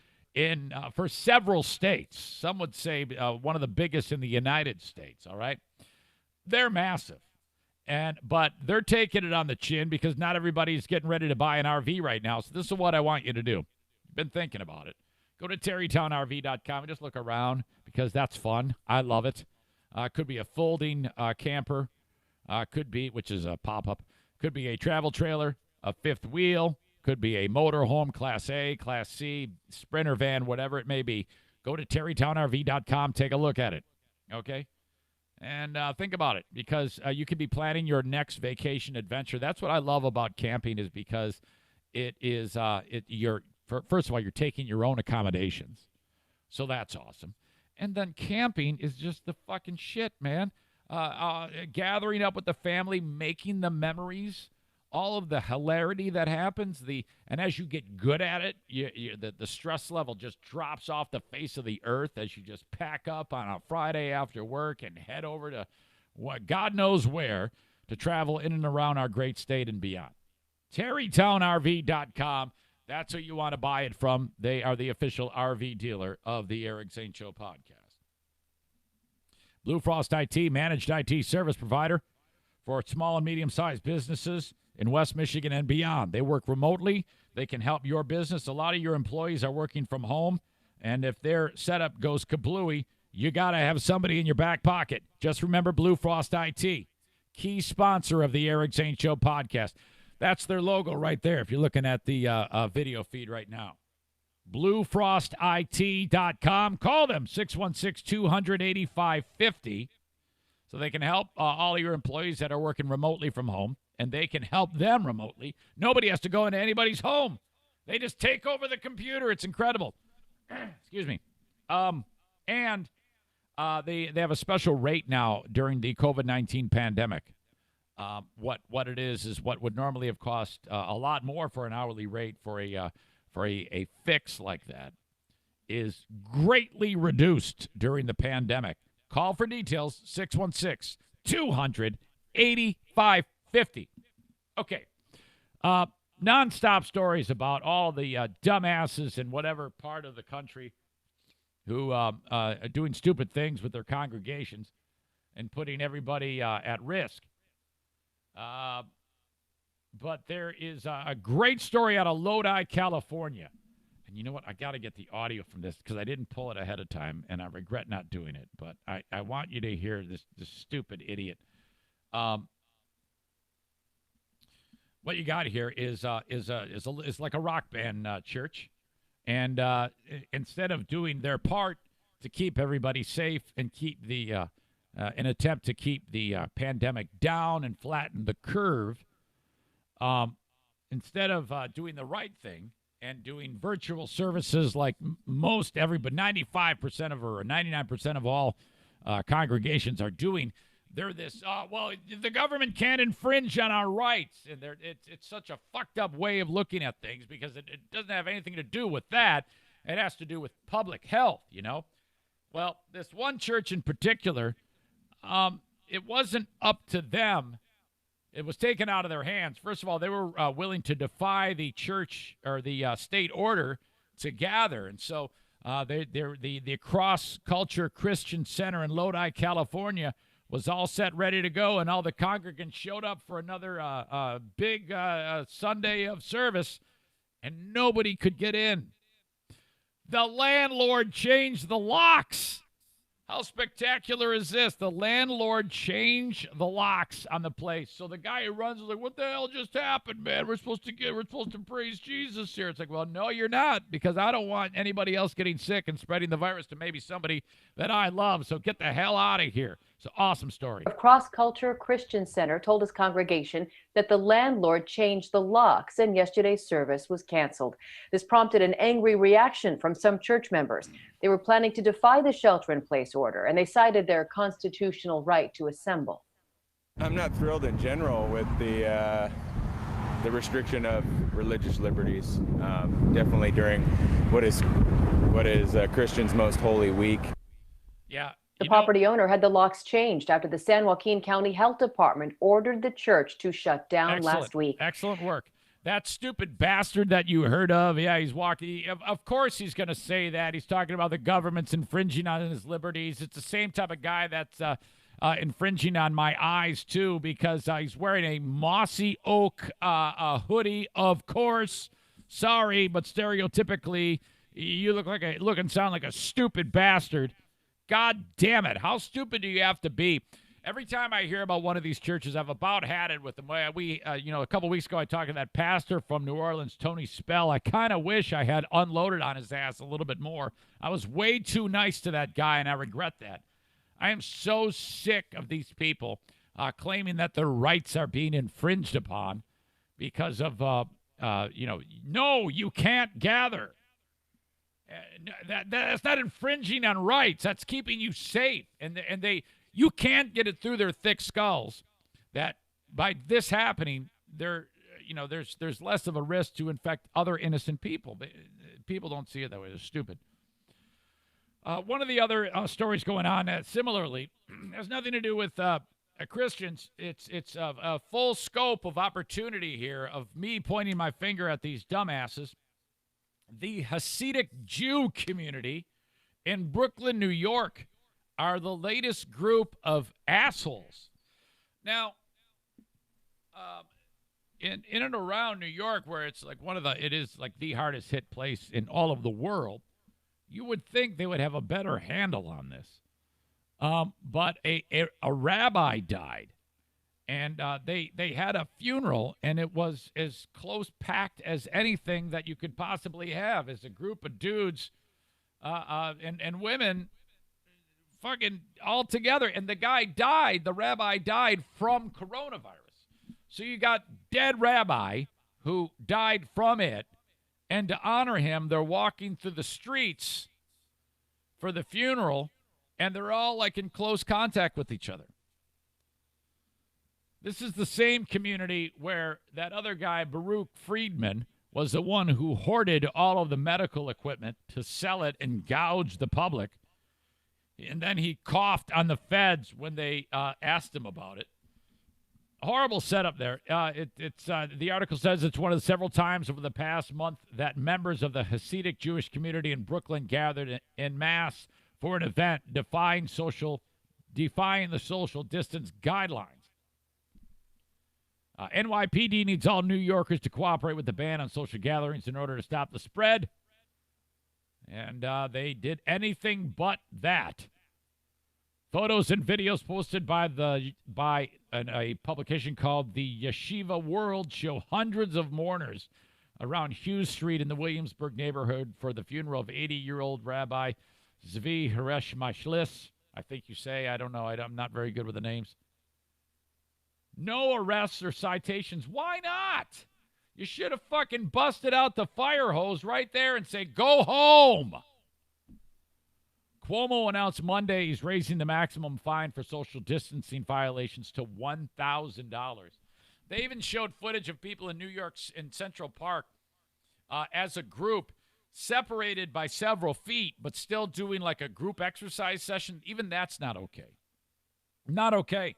for several states. Some would say one of the biggest in the United States, all right? They're massive. But they're taking it on the chin because not everybody's getting ready to buy an RV right now. So this is what I want you to do. You've been thinking about it. Go to terrytownrv.com and just look around because that's fun. I love it. Could be a folding camper. Could be, which is a pop-up. Could be a travel trailer, a fifth wheel. Could be a motorhome, Class A, Class C, Sprinter van, whatever it may be. Go to terrytownrv.com. Take a look at it. Okay? And think about it because you could be planning your next vacation adventure. That's what I love about camping is because it is first of all, you're taking your own accommodations. So that's awesome. And then camping is just the fucking shit, man. Gathering up with the family, making the memories, all of the hilarity that happens. And as you get good at it, the stress level just drops off the face of the earth as you just pack up on a Friday after work and head over to God knows where to travel in and around our great state and beyond. terrytownrv.com. That's who you want to buy it from. They are the official RV dealer of the Eric Zane Show podcast. Blue Frost IT, managed IT service provider for small and medium-sized businesses in West Michigan and beyond. They work remotely. They can help your business. A lot of your employees are working from home, and if their setup goes kablooey, you got to have somebody in your back pocket. Just remember Blue Frost IT, key sponsor of the Eric Zane Show podcast. That's their logo right there if you're looking at the video feed right now. BlueFrostIT.com. Call them, 616-200-8550, so they can help all of your employees that are working remotely from home, and they can help them remotely. Nobody has to go into anybody's home. They just take over the computer. It's incredible. Excuse me. And they have a special rate now during the COVID-19 pandemic. What it is what would normally have cost a lot more for an hourly rate for a fix like that is greatly reduced during the pandemic. Call for details, 616-200-8550. Okay. Non-stop stories about all the dumbasses in whatever part of the country who are doing stupid things with their congregations and putting everybody at risk. But there is a great story out of Lodi, California. And you know what? I got to get the audio from this because I didn't pull it ahead of time, and I regret not doing it. But I want you to hear this stupid idiot. What you got here is like a rock band church. And instead of doing their part to keep everybody safe and keep an attempt to keep the pandemic down and flatten the curve, instead of doing the right thing and doing virtual services like most everybody, 95% of or 99% of all congregations are doing, they're this, the government can't infringe on our rights. And it's such a fucked up way of looking at things because it doesn't have anything to do with that. It has to do with public health, you know? Well, this one church in particular, it wasn't up to them. It was taken out of their hands. First of all, they were willing to defy the church or the state order to gather. And so the Cross Culture Christian Center in Lodi, California, was all set, ready to go, and all the congregants showed up for another big Sunday of service, and nobody could get in. The landlord changed the locks. How spectacular is this? The landlord changed the locks on the place. So the guy who runs is like, what the hell just happened, man? We're supposed to praise Jesus here. It's like, well, no, you're not, because I don't want anybody else getting sick and spreading the virus to maybe somebody that I love. So get the hell out of here. It's an awesome story. Cross Culture Christian Center told his congregation that the landlord changed the locks and yesterday's service was canceled. This prompted an angry reaction from some church members. They were planning to defy the shelter-in-place order, and they cited their constitutional right to assemble. I'm not thrilled in general with the restriction of religious liberties, definitely during what is Christians' most holy week. Yeah. The property owner had the locks changed after the San Joaquin County Health Department ordered the church to shut down last week. Excellent work. That stupid bastard that you heard of, yeah, he's walking. Of course he's going to say that. He's talking about the government's infringing on his liberties. It's the same type of guy that's infringing on my eyes, too, because he's wearing a mossy oak hoodie, of course. Sorry, but stereotypically, you look and sound like a stupid bastard. God damn it. How stupid do you have to be? Every time I hear about one of these churches, I've about had it with them. A couple weeks ago, I talked to that pastor from New Orleans, Tony Spell. I kind of wish I had unloaded on his ass a little bit more. I was way too nice to that guy, and I regret that. I am so sick of these people claiming that their rights are being infringed upon because of, no, you can't gather. That's not infringing on rights. That's keeping you safe. And you can't get it through their thick skulls that by this happening, there's less of a risk to infect other innocent people. People don't see it that way. They're stupid. One of the other stories going on similarly has nothing to do with Christians. It's a full scope of opportunity here of me pointing my finger at these dumbasses. The Hasidic Jew community in Brooklyn, New York, are the latest group of assholes. Now, in and around New York, where it's like it is like the hardest hit place in all of the world, you would think they would have a better handle on this. But a rabbi died, and they had a funeral, and it was as close packed as anything that you could possibly have, as a group of dudes and women fucking all together. And the guy died, the rabbi died from coronavirus. So you got dead rabbi who died from it, and to honor him, they're walking through the streets for the funeral, and they're all like in close contact with each other. This is the same community where that other guy, Baruch Friedman, was the one who hoarded all of the medical equipment to sell it and gouge the public. And then he coughed on the feds when they asked him about it. Horrible setup there. The article says it's one of the several times over the past month that members of the Hasidic Jewish community in Brooklyn gathered en masse for an event defying the social distance guidelines. NYPD needs all New Yorkers to cooperate with the ban on social gatherings in order to stop the spread. And they did anything but that. Photos and videos posted by a publication called the Yeshiva World show hundreds of mourners around Hughes Street in the Williamsburg neighborhood for the funeral of 80-year-old Rabbi Zvi Haresh Mashlis. I think you say. I don't know. I'm not very good with the names. No arrests or citations. Why not? You should have fucking busted out the fire hose right there and say, go home. Cuomo announced Monday he's raising the maximum fine for social distancing violations to $1,000. They even showed footage of people in New York's in Central Park as a group, separated by several feet, but still doing like a group exercise session. Even that's not okay. Not okay.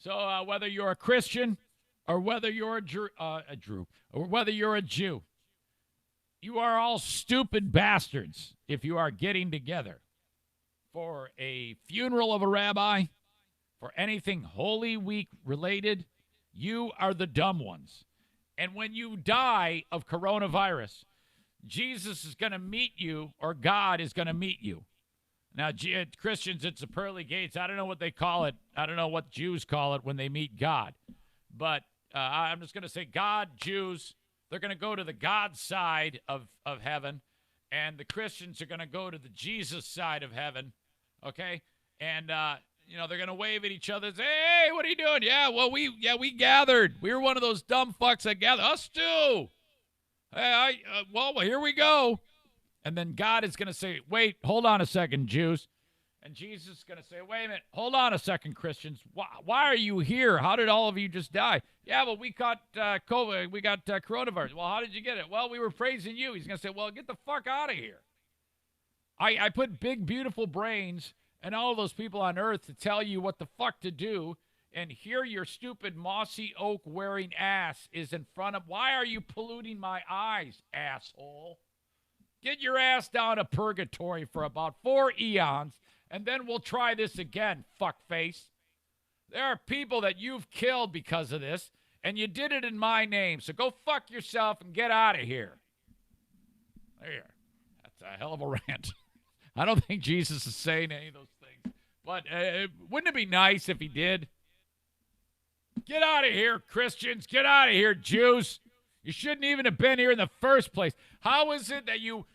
So whether you're a Christian or whether you're a Jew, or whether you're a Jew, you are all stupid bastards if you are getting together for a funeral of a rabbi, for anything Holy Week related. You are the dumb ones. And when you die of coronavirus, Jesus is going to meet you, or God is going to meet you. Now, Christians, it's the pearly gates. I don't know what they call it. I don't know what Jews call it when they meet God. But I'm just going to say God, Jews, they're going to go to the God side of heaven, and the Christians are going to go to the Jesus side of heaven, okay? And, they're going to wave at each other and say, hey, what are you doing? Yeah, well, we gathered. We were one of those dumb fucks that gathered. Us too. Hey, well, here we go. And then God is going to say, wait, hold on a second, Jews. And Jesus is going to say, wait a minute, hold on a second, Christians. Why are you here? How did all of you just die? Yeah, well, we caught COVID. We got coronavirus. Well, how did you get it? Well, we were praising you. He's going to say, well, get the fuck out of here. I put big, beautiful brains and all of those people on earth to tell you what the fuck to do. And here your stupid mossy oak wearing ass is in front of. Why are you polluting my eyes, asshole? Get your ass down to purgatory for about 4 eons, and then we'll try this again, fuckface. There are people that you've killed because of this, and you did it in my name, so go fuck yourself and get out of here. There. That's a hell of a rant. I don't think Jesus is saying any of those things, but wouldn't it be nice if he did? Get out of here, Christians. Get out of here, Jews. You shouldn't even have been here in the first place. How is it that you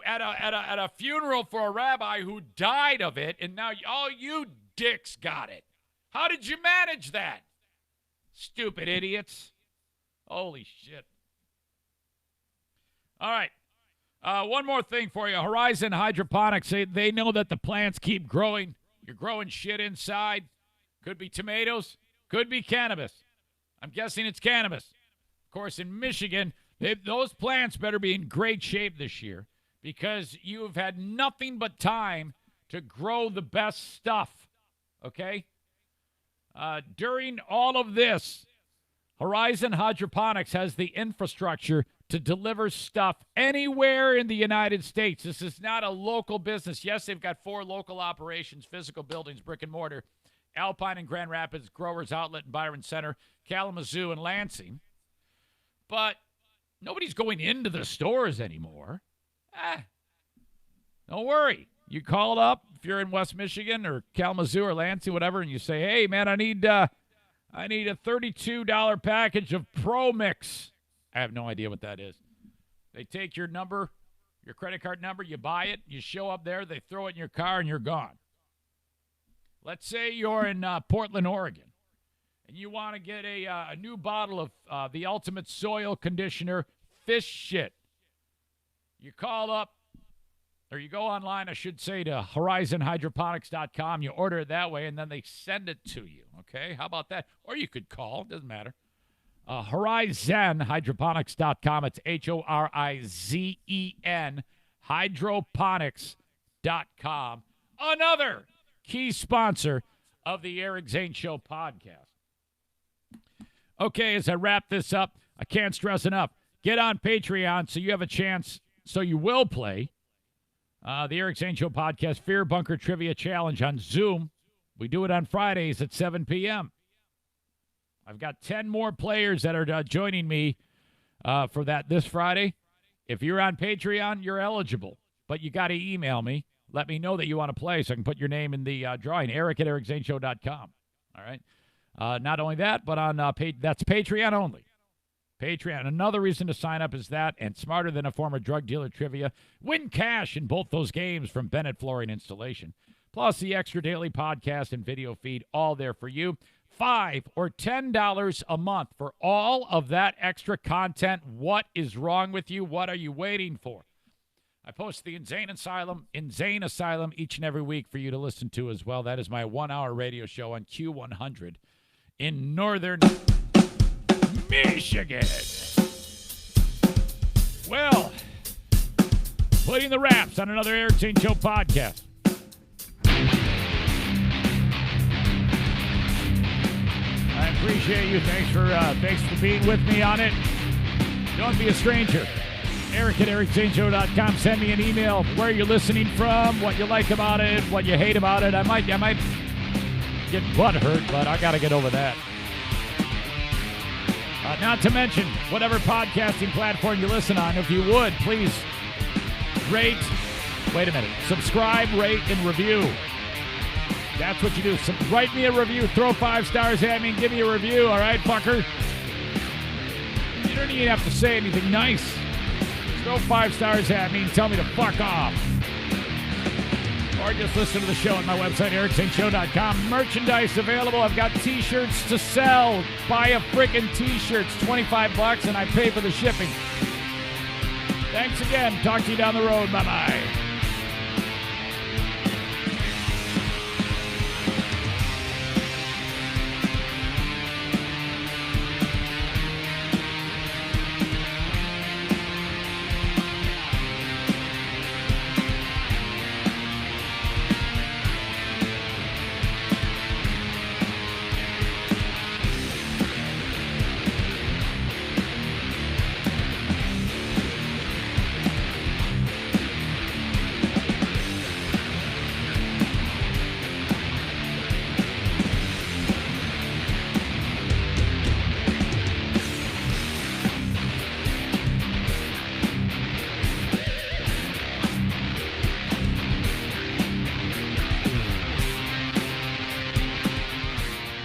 at a funeral for a rabbi who died of it, and now all you dicks got it? How did you manage that? Stupid idiots. Holy shit. All right. One more thing for you. Horizon Hydroponics, they know that the plants keep growing. You're growing shit inside. Could be tomatoes. Could be cannabis. I'm guessing it's cannabis. Of course, in Michigan, those plants better be in great shape this year because you've had nothing but time to grow the best stuff, okay? During all of this, Horizon Hydroponics has the infrastructure to deliver stuff anywhere in the United States. This is not a local business. Yes, they've got 4 local operations, physical buildings, brick and mortar, Alpine and Grand Rapids, Growers Outlet and Byron Center, Kalamazoo and Lansing. But nobody's going into the stores anymore. Don't worry. You call it up if you're in West Michigan or Kalamazoo or Lansing, whatever, and you say, hey, man, I need a $32 package of Pro Mix. I have no idea what that is. They take your number, your credit card number, you buy it, you show up there, they throw it in your car, and you're gone. Let's say you're in Portland, Oregon, and you want to get a new bottle of the Ultimate Soil Conditioner Fish Shit. You call up, or you go online, I should say, to horizonhydroponics.com. You order it that way, and then they send it to you, okay? How about that? Or you could call. It doesn't matter. Horizonhydroponics.com. It's Horizen, hydroponics.com. Another key sponsor of the Eric Zane Show podcast. Okay, as I wrap this up, I can't stress enough. Get on Patreon so you have a chance, so you will play the Eric Zane Show podcast Fear Bunker Trivia Challenge on Zoom. We do it on Fridays at 7 p.m. I've got 10 more players that are joining me for that this Friday. If you're on Patreon, you're eligible, but you got to email me. Let me know that you want to play so I can put your name in the drawing, eric@ericzaneshow.com. All right? Not only that, but on that's Patreon only. Patreon. Another reason to sign up is that, and Smarter Than a Former Drug Dealer Trivia. Win cash in both those games from Bennett Flooring Installation. Plus the extra daily podcast and video feed, all there for you. $5 or $10 a month for all of that extra content. What is wrong with you? What are you waiting for? I post the Insane Asylum each and every week for you to listen to as well. That is my 1-hour radio show on Q100 in northern Michigan. Well, putting the wraps on another Eric Zane Show podcast. I appreciate you. Thanks for being with me on it. Don't be a stranger. Eric@ericzaneshow.com. Send me an email where you're listening from, what you like about it, what you hate about it. I might get butthurt, but I got to get over that. Not to mention, whatever podcasting platform you listen on, if you would, please rate, Wait a minute. Subscribe, rate, and review. That's what you do. Write me a review. Throw 5 stars at me and give me a review. All right, fucker? You don't even have to say anything nice. Throw 5 stars at me and tell me to fuck off. Or just listen to the show on my website, ericsandshow.com. Merchandise available. I've got T-shirts to sell. Buy a frickin' T-shirt. It's $25 and I pay for the shipping. Thanks again. Talk to you down the road. Bye-bye.